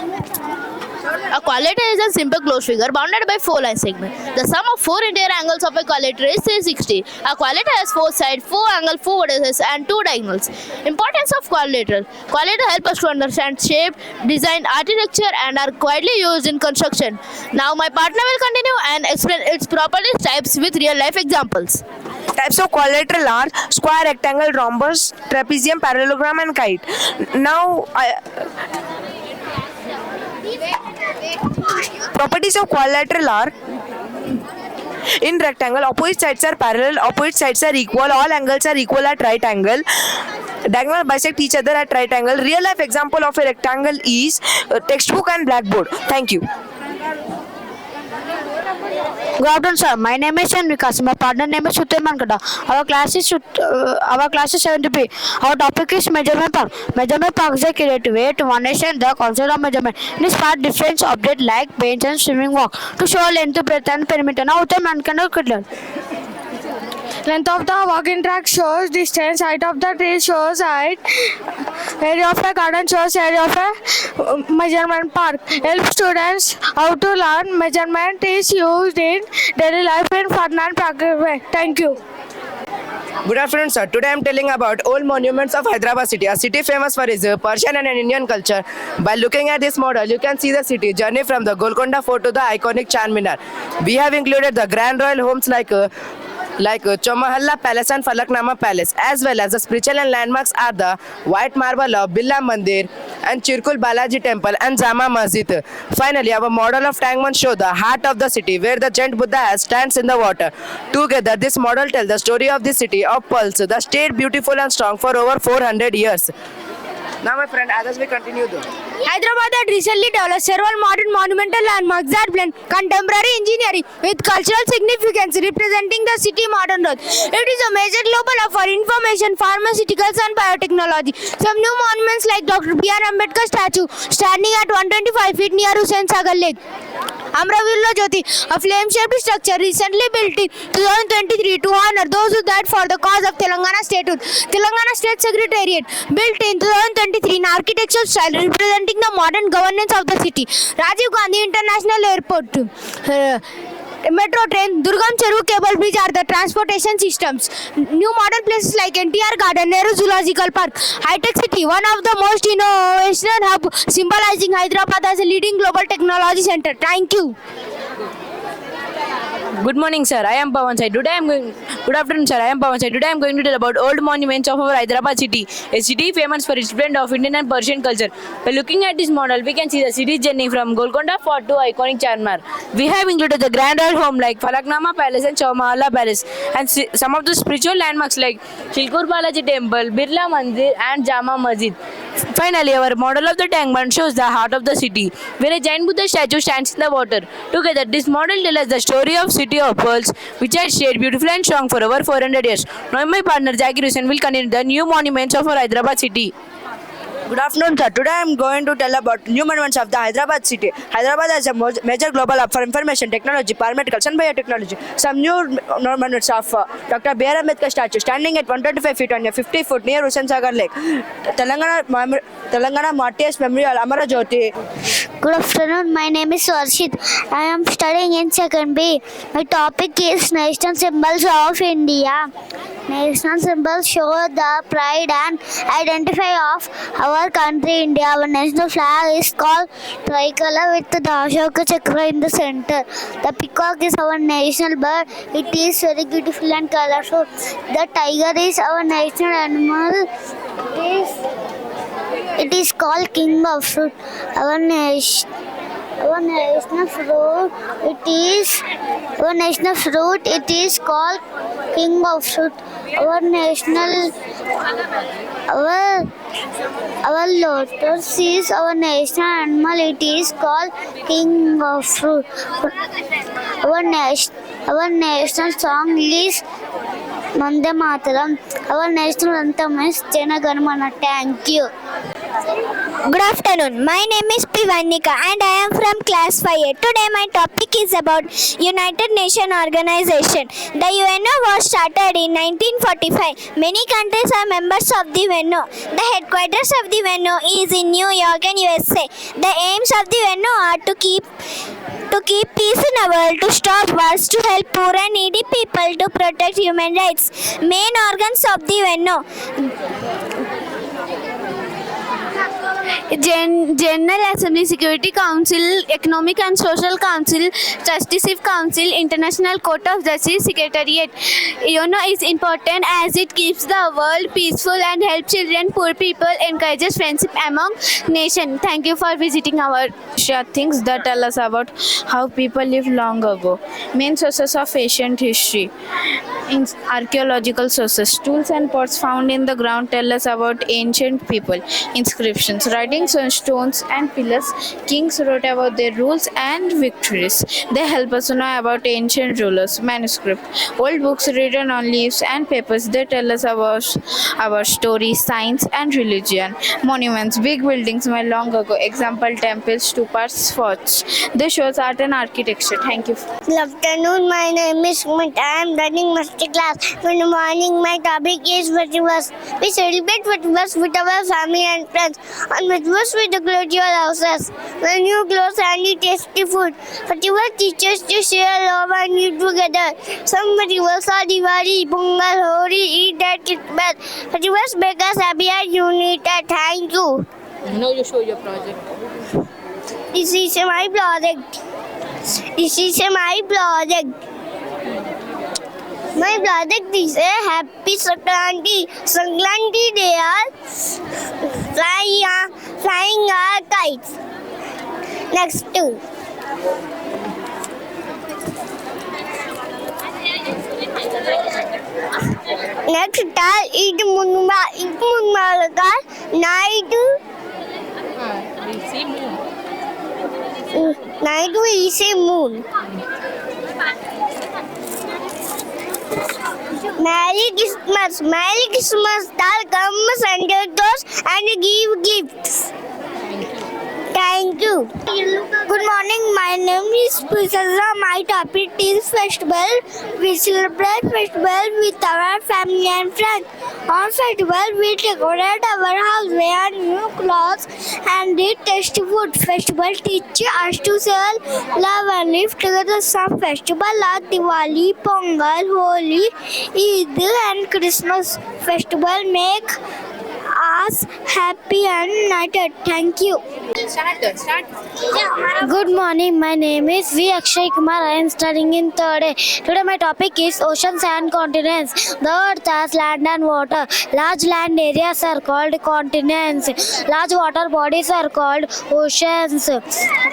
A quadrilateral is a simple closed figure bounded by 4 line segments. The sum of 4 interior angles of a quadrilateral is 360. A quadrilateral has 4 sides, 4 angles, 4 vertices and 2 diagonals. Importance of quadrilateral. Quadrilateral help us to understand shape, design, architecture and are widely used in construction. Now my partner will continue and explain its properties types with real life examples. Types of quadrilateral are square, rectangle, rhombus, trapezium, parallelogram and kite. Now properties of quadrilateral are: in rectangle, opposite sides are parallel, opposite sides are equal, all angles are equal at right angle, diagonal bisect each other at right angle. Real life example of a rectangle is textbook and blackboard. Thank you. Good afternoon, sir. My name is Vikas. My partner name is Sutherman Kada. Our class is 70B. Our topic is measurement part. Measurement part is a creative way to understand the concept of measurement. In this part, different objects like bench and swimming walk to show length, breadth, and perimeter. Now, the man can learn. Length of the walking track shows distance, height of the tree shows height, area of a garden shows area of a measurement park. Help students how to learn. Measurement is used in daily life in fun and practical way. Thank you. Good afternoon, sir. Today I am telling about old monuments of Hyderabad city, a city famous for its Persian and Indian culture. By looking at this model, you can see the city journey from the Golconda Fort to the iconic Charminar. We have included the grand royal homes like Chomahalla Palace and Falaknama Palace, as well as the spiritual and landmarks are the White Marble of Birla Mandir, and Chirkul Balaji Temple and Jama Masjid. Finally, our model of Tangman show the heart of the city where the giant Buddha stands in the water. Together, this model tells the story of the city of Pulse, that stayed beautiful and strong for over 400 years. Now, my friend, as we continue though. Hyderabad had recently developed several modern monumental landmarks that blend contemporary engineering with cultural significance, representing the city modern growth. It is a major global hub for information, pharmaceuticals and biotechnology. Some new monuments like Dr. B.R. Ambedkar statue standing at 125 feet near Hussain Sagar Lake. Amravilla Jyoti, a flame-shaped structure recently built in 2023 to honor those who died for the cause of Telangana statehood. Telangana State Secretariat, built in 2023 in architectural style representing the modern governance of the city. Rajiv Gandhi International Airport. Metro train, Durgam Cheru cable bridge are the transportation systems. New modern places like NTR Garden, Nehru Zoological Park, High-Tech City, one of the most innovation hub symbolizing Hyderabad as a leading global technology center. Thank you. Good morning, sir. I am Pawan Sai. Good afternoon, sir. I am Pawan Sai. Today I am going to tell about old monuments of our Hyderabad city, a city famous for its blend of Indian and Persian culture. By looking at this model, we can see the city's journey from Golconda Fort to iconic Charminar. We have included the grand old home like Falaknama Palace and Chowmahalla Palace, and some of the spiritual landmarks like Chilkur Balaji Temple, Birla Mandir, and Jama Masjid. Finally, our model of the Tangman shows the heart of the city, where a giant Buddha statue stands in the water. Together, this model tells us the story of city of pearls, which has stayed beautiful and strong for over 400 years. Now, my partner Zakir Hussain will continue the new monuments of our Hyderabad city. Good afternoon, sir. Today I am going to tell about new monuments of the Hyderabad city. Hyderabad is a major global hub for information technology, paramedicals and biotechnology. Some new monuments of Dr. B.R. Ambedkar statue standing at 125 feet on a 50 foot near Hussain Sagar Lake. Telangana Martyrs Memorial, Amara Jyoti. Good afternoon, my name is Warshit. I am studying in 2nd B. My topic is national symbols of India. National symbols show the pride and identity of our country, India. Our national flag is called tricolor with the Ashoka Chakra in the center. The peacock is our national bird. It is very beautiful and colorful. The tiger is our national animal. It is called king of fruit. Our national fruit. It is called king of fruit. Our lotus is our national animal. It is called king of fruit. Our national song is Mande Mataram. Our national anthem is Jana Gana Mana. Thank you. Good afternoon. My name is Pivanika and I am from class 5A. Today my topic is about United Nations Organization. The UNO was started in 1945. Many countries are members of the UNO. The headquarters of the UNO is in New York and USA. The aims of the UNO are to keep peace in the world, to stop wars, to help poor and needy people, to protect human rights. Main organs of the UNO: General Assembly, Security Council, Economic and Social Council, Trusteeship Council, International Court of Justice, Secretariat. UNO is important as it keeps the world peaceful and helps children, poor people, encourages friendship among nations. Thank you for visiting our things that tell us about how people lived long ago. Main sources of ancient history. In archaeological sources, tools and pots found in the ground tell us about ancient people. Inscriptions, writings on stones and pillars. Kings wrote about their rules and victories. They help us know about ancient rulers. Manuscript, old books written on leaves and papers. They tell us about our stories, science and religion. Monuments, big buildings made long ago. Example, temples, stupas, forts. They show art and architecture. Thank you. Good afternoon, my name is Sumit. I am learning master class. Good morning, my topic is festivals. We celebrate festivals with our family and friends. On festivals we decorate your houses. When you clothes and eat tasty food. Festivals teach us to share love and eat together. Some festivals are Diwali, Pongal, Holi, Eid and Christmas. Festivals make us happy and united. Thank you. Now you show your project. This is my project. My project is a happy Sankranti. Sankranti day are flying are kites. Next two. Next are it munmalakar night. Night we see moon. Merry Christmas. Merry Christmas. That comes under doors and give gifts. Thank you. Good morning. My name is Priscilla. My topic is festival. We celebrate festival with our family and friends. On festival, we decorate our house, wear new clothes, and eat tasty food. Festival teach us to sell, love, and live together. Some festival are Diwali, Pongal, Holi, Eid, and Christmas. Festival make us happy and united. Thank you. Good morning. My name is V. Akshay Kumar. I am studying in third A. Today my topic is oceans and continents. The earth has land and water. Large land areas are called continents. Large water bodies are called oceans.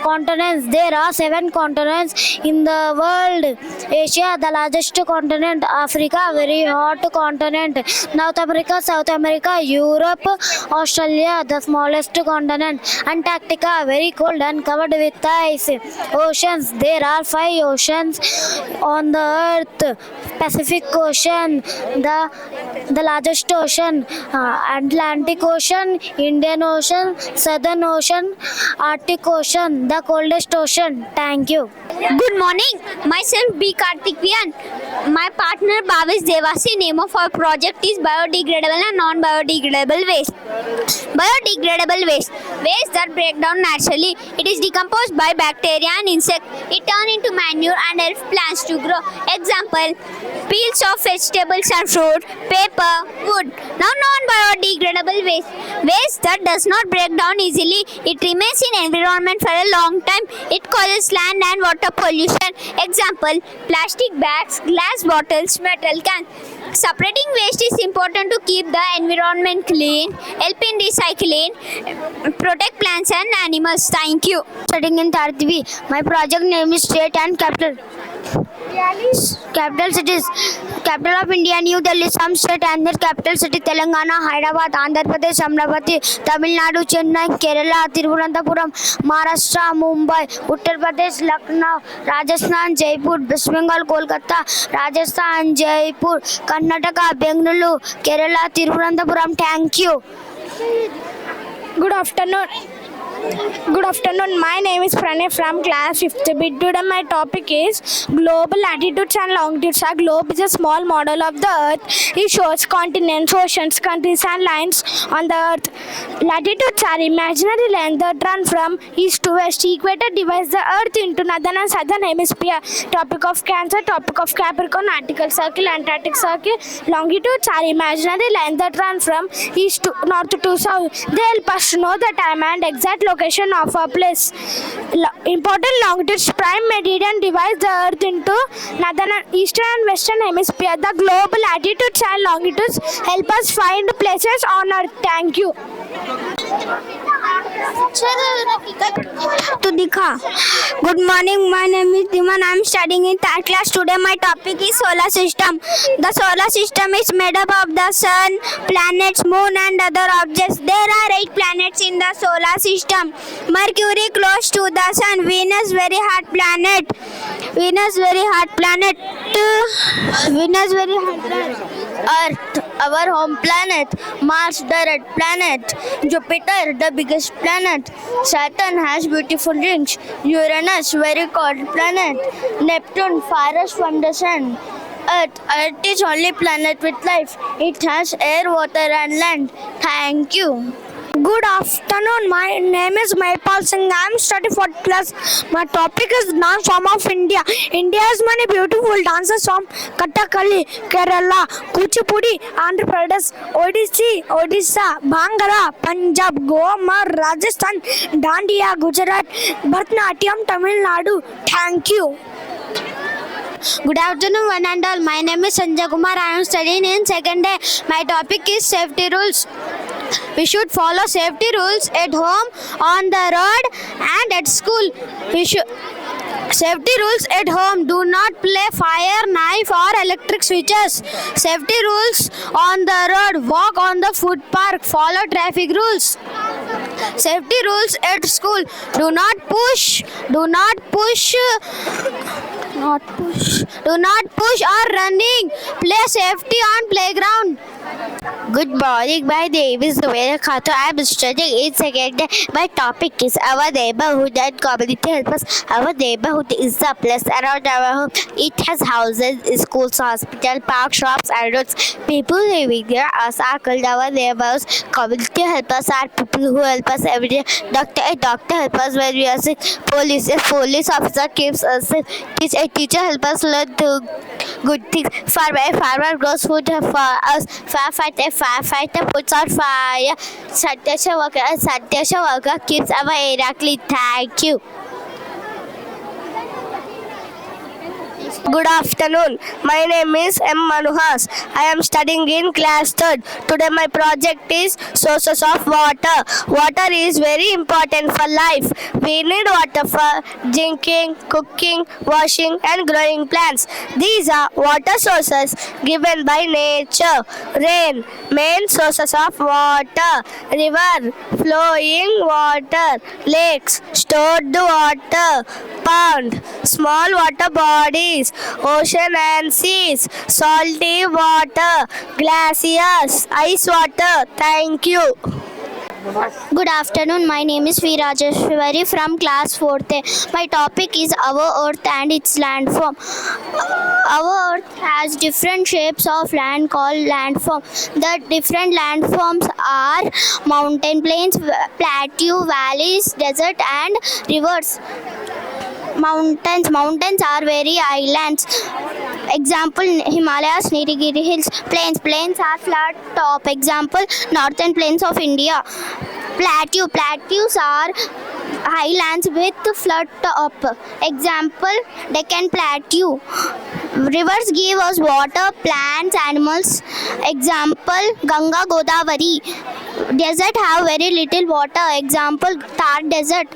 Continents. There are 7 continents in the world. Asia, the largest continent. Africa, very hot continent. North America, South America, Europe, Australia, the smallest continent. Antarctica, very cold and covered with ice. Oceans, there are 5 oceans on the earth. Pacific Ocean, the largest ocean. Atlantic Ocean, Indian Ocean, Southern Ocean, Arctic Ocean, the coldest ocean. Thank you. Good morning. Myself B. Karthikvian. My partner Bhavish Devasi. Name of our project is biodegradable and non-biodegradable waste. Biodegradable waste. Waste that break down naturally. It is decomposed by bacteria and insects. It turns into manure and helps plants to grow. Example, peels of vegetables and fruit, paper, wood. Now non-biodegradable waste. Waste that does not break down easily. It remains in environment for a long time. It causes land and water pollution. Example, plastic bags, glass bottles, metal cans. Separating waste is important to keep the environment clean, help in recycling, protect plants and animals. Thank you. Studying in third B. My project name is State and Capital. Capital cities. Capital of India, New Delhi. Some state and their capital city: Telangana, Hyderabad, Andhra Pradesh, Amravati, Tamil Nadu, Chennai, Kerala, Thiruvananthapuram, Maharashtra, Mumbai, Uttar Pradesh, Lucknow, Rajasthan, Jaipur, West Bengal, Kolkata, Rajasthan, Jaipur, Karnataka, Bengaluru, Kerala, Thiruvananthapuram. Thank you. Good afternoon. Good afternoon. My name is Pranay from class 5th B. Today my topic is global latitudes and longitudes. A globe is a small model of the earth. It shows continents, oceans, countries and lines on the earth. Latitudes are imaginary lines that run from east to west. Equator divides the earth into northern and southern hemisphere. Topic of Cancer, topic of Capricorn, Arctic Circle, Antarctic Circle. Longitudes are imaginary lines that run from east to north to south. They help us to know the time and exact location of a place. Important longitudes prime meridian divides the earth into northern, eastern and western hemisphere. The global latitudes and longitudes help us find places on earth. Thank you. Good morning, my name is Diman. I am studying in third class. Today my topic is solar system. The solar system is made up of the sun, planets, moon and other objects. There are 8 planets in the solar system. Mercury close to the sun, Venus very hot planet. Earth, our home planet. Mars, the red planet. Jupiter, the biggest planet. Saturn has beautiful rings. Uranus, very cold planet. Neptune, farthest from the sun. Earth is only planet with life. It has air, water and land. Thank you. Good afternoon. My name is Maypal Singh. I am studying 4th class. My topic is dance form of India. India has many beautiful dances from Kathakali, Kerala, Kuchipudi, Andhra Pradesh, Odisha, Bhangra, Punjab, Goa, Rajasthan, Dandiya, Gujarat, Bharatanatyam, Tamil Nadu. Thank you. Good afternoon, one and all. My name is Sanjay Kumar. I am studying in second day. My topic is safety rules. We should follow safety rules at home, on the road, and at school. We should Safety rules at home: do not play fire, knife, or electric switches. Safety rules on the road: walk on the footpath, follow traffic rules. Safety rules at school: do not push, do not push, do not push or running. Play safety on playground. Good morning, my name is Kotha. I am studying in second year. My topic is our neighborhood and community help us. Our neighborhood is the place around our home. It has houses, schools, hospitals, parks, shops, and roads. People living there are called our neighbors. Community helpers are people who help us every day. A doctor helps us when we are sick. A police officer keeps us safe. A teacher helps us learn to good things. Farmer grows food for us. Firefighter puts out fire. Sanitation worker keeps our area clean. Thank you. Good afternoon. My name is M. Manuhas. I am studying in class 3rd. Today my project is sources of water. Water is very important for life. We need water for drinking, cooking, washing and growing plants. These are water sources given by nature. Rain, main sources of water. River, flowing water. Lakes, stored water. Pond, small water bodies. Ocean and seas, salty water, glaciers, ice water. Thank you. Good afternoon. My name is V. Rajeshwari from class 4th. My topic is our earth and its landform. Our earth has different shapes of land called landform. The different landforms are mountain, plains, plateau, valleys, desert and rivers. Mountains are very islands. Example, Himalayas, Nilgiri Hills. Plains are flat top. Example, northern plains of India. Plateaus are highlands with flat top. Example, Deccan Plateau. Rivers give us water, plants, animals. Example, Ganga, Godavari. Desert have very little water. Example, Thar Desert.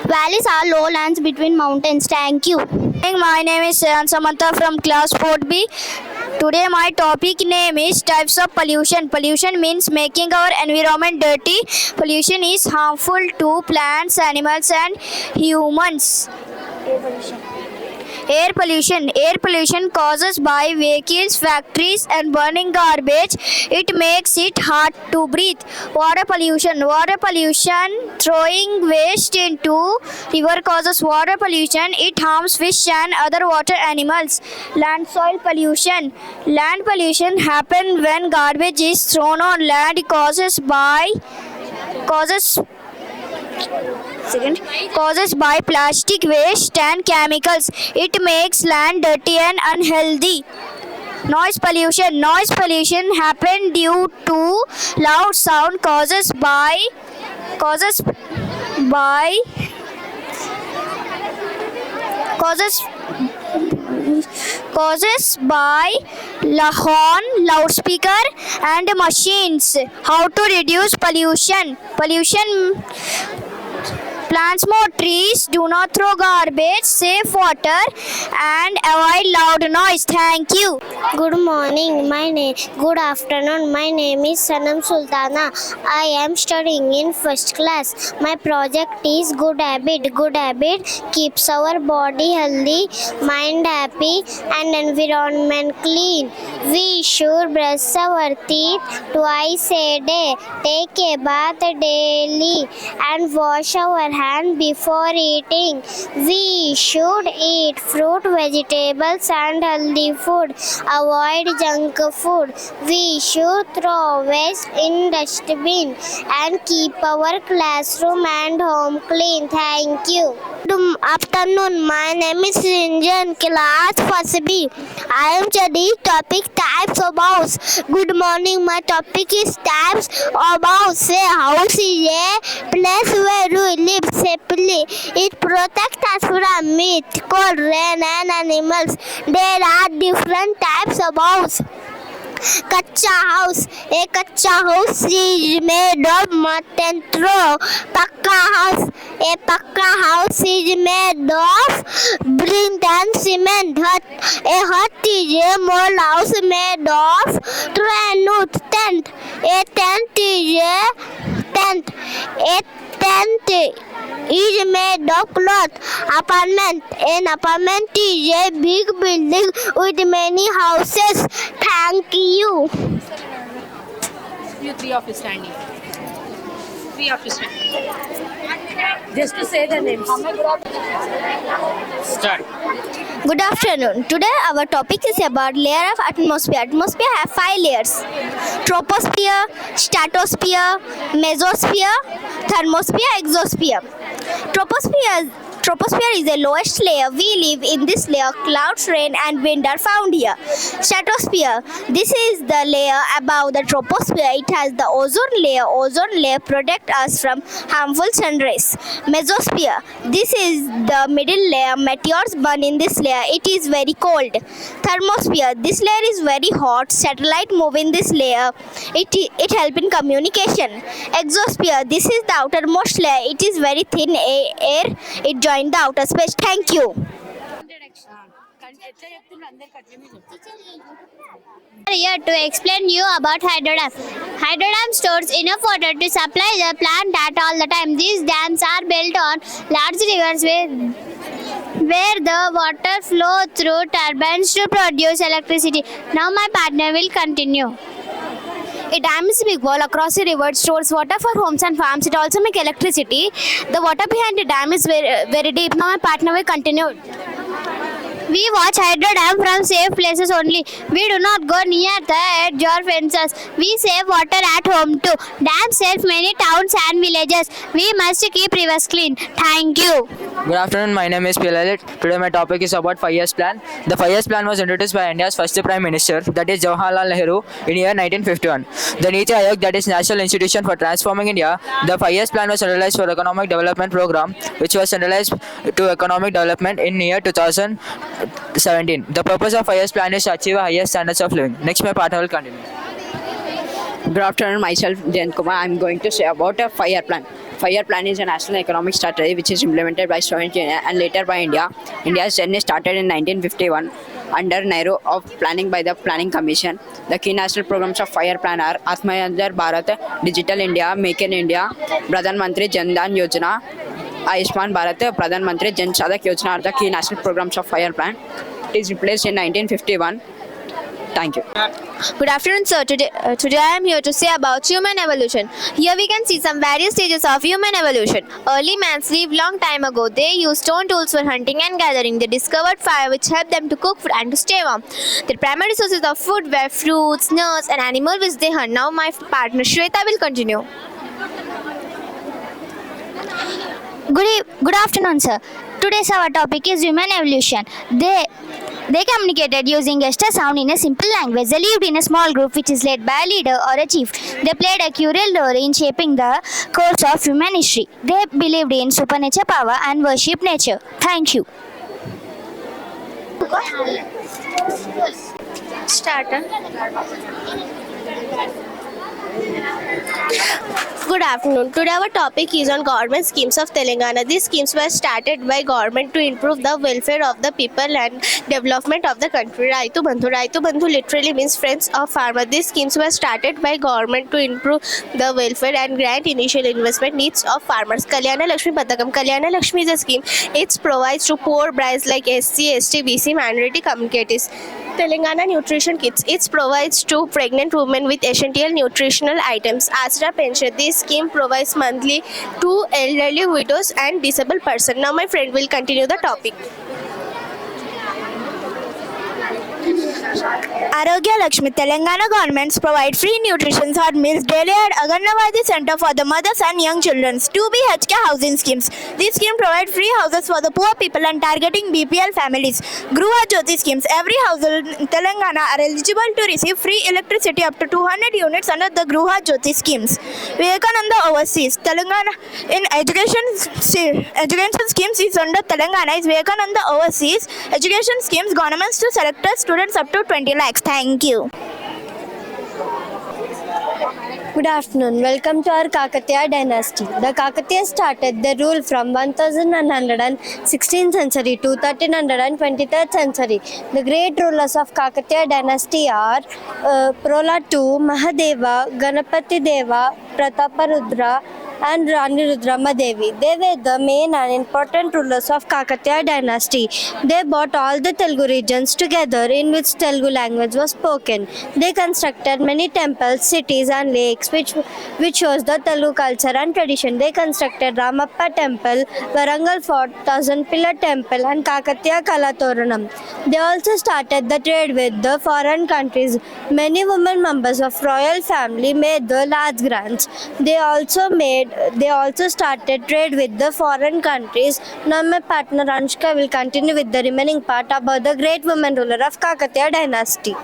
Valleys are lowlands between mountains. Thank you. My name is Samantha from class 4B. Today my topic name is types of pollution. Pollution means making our environment dirty. Pollution is harmful to plants, animals and humans. Air pollution causes by vehicles, factories and burning garbage. It makes it hard to breathe. Water pollution throwing waste into river causes water pollution. It harms fish and other water animals. Land soil pollution happens when garbage is thrown on land causes by plastic waste and chemicals. It makes land dirty and unhealthy. Noise pollution happen due to loud sound causes by horn, loudspeaker and machines. How to reduce pollution? Plants more trees, do not throw garbage, save water and avoid loud noise. Thank you. Good afternoon. My name is Sanam Sultana. I am studying in first class. My project is good habit. Good habit keeps our body healthy, mind happy and environment clean. We should brush our teeth twice a day, take a bath daily and wash our hands before eating. We should eat fruit, vegetables and healthy food. Avoid junk food. We should throw waste in dustbin and keep our classroom and home clean. Thank you. Good afternoon. My name is Ranjan, class 1B. I am studying topic types of house. Good morning. My topic is types of house. A house is a place where we live safely. It protects us from heat, cold, rain and animals. There are different types of house. Kacha house. A kacha house is made of mud and straw. Pakka house. A pakka house is made of brick and cement. Hut. A hut is a small house made of straw and wood. Tent. A tent is a tent. A tent is made of cloth. Apartment. An apartment is a big building with many houses. Thank you. You three of you standing. Three of you standing. Just to say the names. Start. Good afternoon. Today our topic is about layer of atmosphere. Atmosphere have 5 layers: troposphere, stratosphere, mesosphere, thermosphere, exosphere. Troposphere is the lowest layer. We live in this layer. Clouds, rain and wind are found here. Stratosphere. This is the layer above the troposphere. It has the ozone layer. Ozone layer protects us from harmful sun rays. Mesosphere. This is the middle layer. Meteors burn in this layer. It is very cold. Thermosphere. This layer is very hot. Satellite move in this layer. It helps in communication. Exosphere. This is the outermost layer. It is very thin air. It joins the outer space. Thank you. We are here to explain you about hydrodam. Hydrodam stores enough water to supply the plant at all the time. These dams are built on large rivers where the water flow through turbines to produce electricity. Now my partner will continue. A dam is a big wall across a river. It stores water for homes and farms. It also makes electricity. The water behind the dam is very deep. Now my partner will continue. We watch hydro dam from safe places only. We do not go near the edge or fences. We save water at home too. Dams help many towns and villages. We must keep rivers clean. Thank you. Good afternoon, my name is Pilalit. Today my topic is about 5 years plan. The 5 years plan was introduced by India's first Prime Minister, that is Jawaharlal Nehru, in year 1951. The Niti Aayog, that is National Institution for Transforming India, the 5 years plan was centralized for economic development program, which was centralized to economic development in year 2017. The purpose of 5 years plan is to achieve higher standards of living. Next, my partner will continue. Good afternoon, myself Jayant Kumar. I am going to say about a 5 year plan. 5 year plan is a national economic strategy which is implemented by Soviet Union and later by India. India's journey started in 1951 under Nehru of planning by the Planning Commission. The key national programs of 5 year plan are Atmanirbhar Bharat, Digital India, Make in India, Pradhan Mantri Jan Dhan Yojana, Ayushman Bharat, Pradhan Mantri Jan Sadak Yojana are the key national programs of 5 year plan. It is replaced in 1951. Thank you. Good afternoon, sir. Today I am here to say about human evolution. Here we can see some various stages of human evolution. Early mans lived long time ago. They used stone tools for hunting and gathering. They discovered fire which helped them to cook food and to stay warm. Their primary sources of food were fruits, nuts and animals which they hunt. Now my partner Shweta will continue. Good afternoon, sir. Today's our topic is human evolution. They communicated using gesture sound in a simple language. They lived in a small group which is led by a leader or a chief. They played a crucial role in shaping the course of human history. They believed in supernatural power and worshipped nature. Thank you. Start. Good afternoon. Today our topic is on government schemes of Telangana. These schemes were started by government to improve the welfare of the people and development of the country. Raitu Bandhu. Raitu Bandhu literally means friends of farmer. These schemes were started by government to improve the welfare and grant initial investment needs of farmers. Kalyana Lakshmi Pathakam. Kalyana Lakshmi is a scheme. It provides to poor brides like SC, ST, BC minority communities. Telangana Nutrition Kits. It provides to pregnant women with essential nutritional items. Asra Pension. This scheme provides monthly to elderly widows and disabled persons. Now my friend will continue the topic. Arogya Lakshmi. Telangana governments provide free nutrition hot meals daily at Agarnawadi Center for the Mothers and Young Children. 2 BHK housing schemes. This scheme provides free houses for the poor people and targeting BPL families. Gruha Jyoti schemes. Every household in Telangana are eligible to receive free electricity up to 200 units under the Gruha Jyoti schemes. Vivekananda Overseas. Telangana in education schemes is under Telangana is Vivekananda Overseas education schemes. Governments to select students up to 20 lakhs. Thank you. Good afternoon. Welcome to our Kakatiya dynasty. The Kakatiyas started their rule from 1116th century to 1323rd century. The great rulers of Kakatiya dynasty are Prola II, Mahadeva, Ganapati Deva, Prataparudra, and Rani Rudrama Devi. They were the main and important rulers of Kakatiya dynasty. They brought all the Telugu regions together in which Telugu language was spoken. They constructed many temples, cities and lakes which shows the Telugu culture and tradition. They constructed Ramappa Temple, Varangal Fort, Thousand Pillar Temple and Kakatiya Kalatoranam. They also started the trade with the foreign countries. Many women members of royal family made the large grants. They also started trade with the foreign countries. Now my partner Anushka will continue with the remaining part about the great women ruler of Kakatiya dynasty.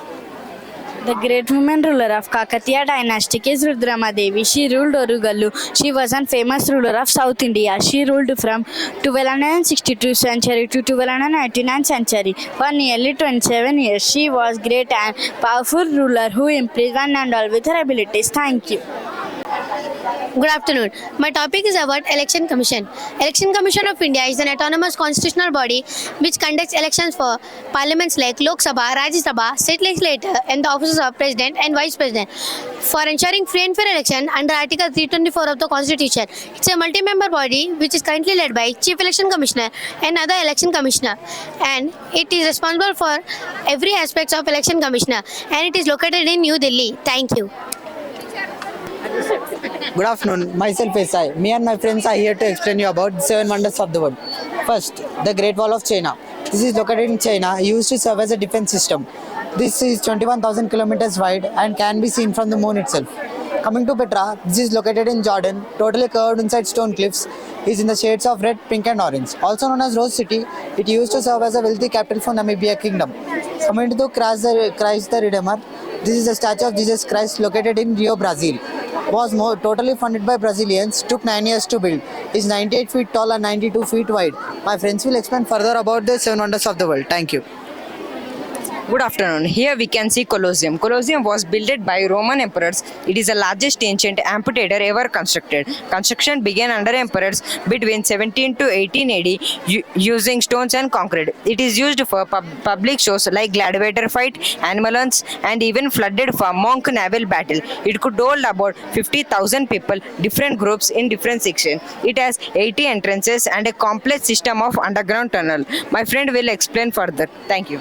The great woman ruler of Kakatiya dynasty is Rudrama Devi. She ruled Orugallu. She was a famous ruler of South India. She ruled from 1262 century to 1299 century. For nearly 27 years, she was great and powerful ruler who impressed one and all with her abilities. Thank you. Good afternoon. My topic is about Election Commission. Election Commission of India is an autonomous constitutional body which conducts elections for parliaments like Lok Sabha, Rajya Sabha, state legislature and the offices of President and Vice President for ensuring free and fair election under Article 324 of the Constitution. It's a multi-member body which is currently led by Chief Election Commissioner and other Election Commissioner, and it is responsible for every aspect of Election Commissioner, and it is located in New Delhi. Thank you. Good afternoon, myself Esai. Me and my friends are here to explain you about the 7 wonders of the world. First, the Great Wall of China. This is located in China, used to serve as a defense system. This is 21,000 kilometers wide and can be seen from the moon itself. Coming to Petra, this is located in Jordan, totally covered inside stone cliffs, is in the shades of red, pink and orange. Also known as Rose City, it used to serve as a wealthy capital for Namibia Kingdom. Coming to Christ the Redeemer, this is a statue of Jesus Christ located in Rio, Brazil. Was totally funded by Brazilians, took 9 years to build. Is 98 feet tall and 92 feet wide. My friends will explain further about the 7 wonders of the world. Thank you. Good afternoon. Here we can see Colosseum. Colosseum was built by Roman emperors. It is the largest ancient amphitheater ever constructed. Construction began under emperors between 17 to 18 AD using stones and concrete. It is used for public shows like gladiator fight, animal hunts, and even flooded for monk naval battle. It could hold about 50,000 people, different groups in different sections. It has 80 entrances and a complex system of underground tunnel. My friend will explain further. Thank you.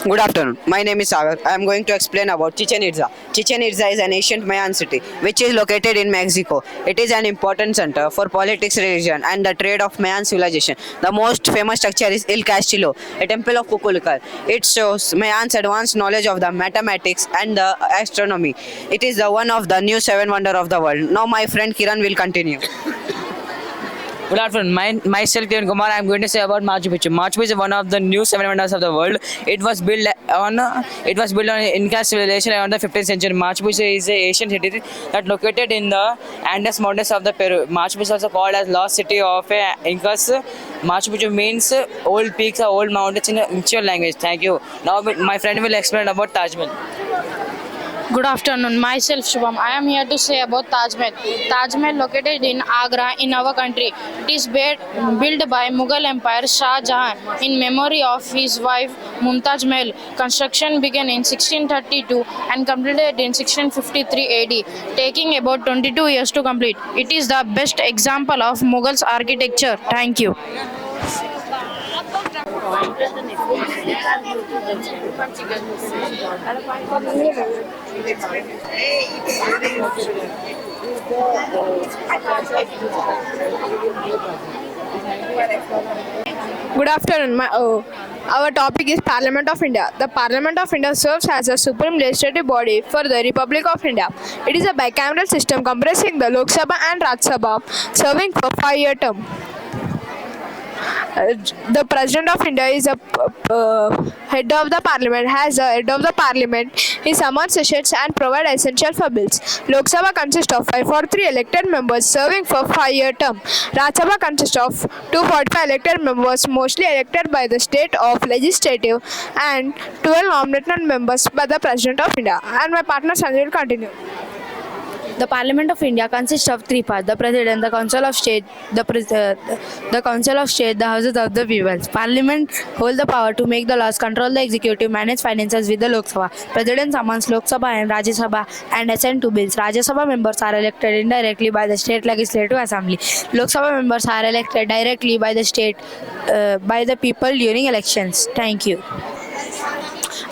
Good afternoon. My name is Sagar. I am going to explain about Chichen Itza. Chichen Itza is an ancient Mayan city which is located in Mexico. It is an important center for politics, religion and the trade of Mayan civilization. The most famous structure is El Castillo, a temple of Kukulkan. It shows Mayan's advanced knowledge of the mathematics and the astronomy. It is the one of the new 7 wonders of the world. Now my friend Kiran will continue. Good afternoon. Myself, Kiran Kumar. I am going to say about Machu Picchu. Machu Picchu is one of the new 7 wonders of the world. It was built on Inca civilization around the 15th century. Machu Picchu is an ancient city that located in the Andes Mountains of the Peru. Machu Picchu is also called as lost city of Incas. Machu Picchu means old peaks or old mountains in a Quichua language. Thank you. Now my friend will explain about Taj Mahal. Good afternoon, myself Shubham. I am here to say about Taj Mahal. Taj Mahal located in Agra in our country. It is built by Mughal Empire Shah Jahan in memory of his wife Mumtaz Mahal. Construction began in 1632 and completed in 1653 AD, taking about 22 years to complete. It is the best example of Mughals architecture. Thank you. Good afternoon. Our topic is Parliament of India. The Parliament of India serves as a supreme legislative body for the Republic of India. It is a bicameral system comprising the Lok Sabha and Rajya Sabha, serving for 5-year term. The President of India is a head of the Parliament. Has the head of the Parliament, he summons sessions and provide essential for bills. Lok Sabha consists of 543 elected members serving for 5-year term. Rajya Sabha consists of 245 elected members, mostly elected by the state of legislative, and 12 nominated members by the President of India. And my partner Sanjay will continue. The Parliament of India consists of three parts: the President, the Council of State, the Council of State, the Houses of the People. Parliament hold the power to make the laws, control the executive, manage finances with the Lok Sabha. President summons Lok Sabha and Rajya Sabha and assent to bills. Rajya Sabha members are elected indirectly by the state legislative assembly. Lok Sabha members are elected directly by the state by the people during elections. Thank you.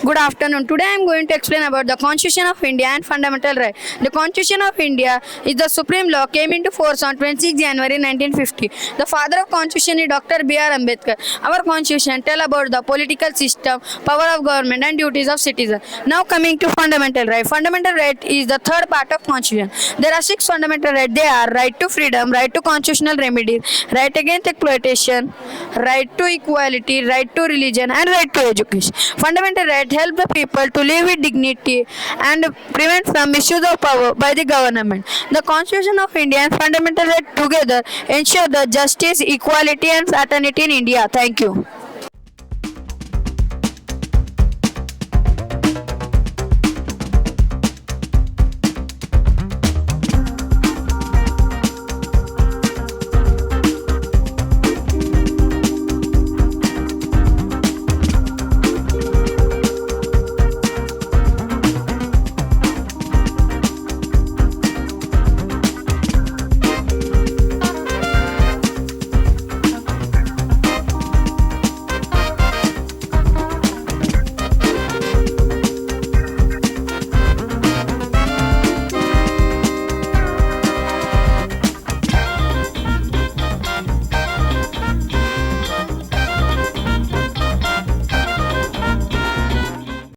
Good afternoon. Today I am going to explain about the Constitution of India and fundamental right. The Constitution of India is the supreme law, came into force on 26 January 1950. The father of Constitution is Dr. B.R. Ambedkar. Our Constitution tell about the political system, power of government and duties of citizens. Now coming to fundamental right. Fundamental right is the third part of Constitution. There are 6 fundamental rights. They are right to freedom, right to constitutional remedies, right against exploitation, right to equality, right to religion and right to education. Fundamental right help the people to live with dignity and prevent from misuse of power by the government. The Constitution of India and fundamental rights together ensure the justice, equality and fraternity in India. Thank you.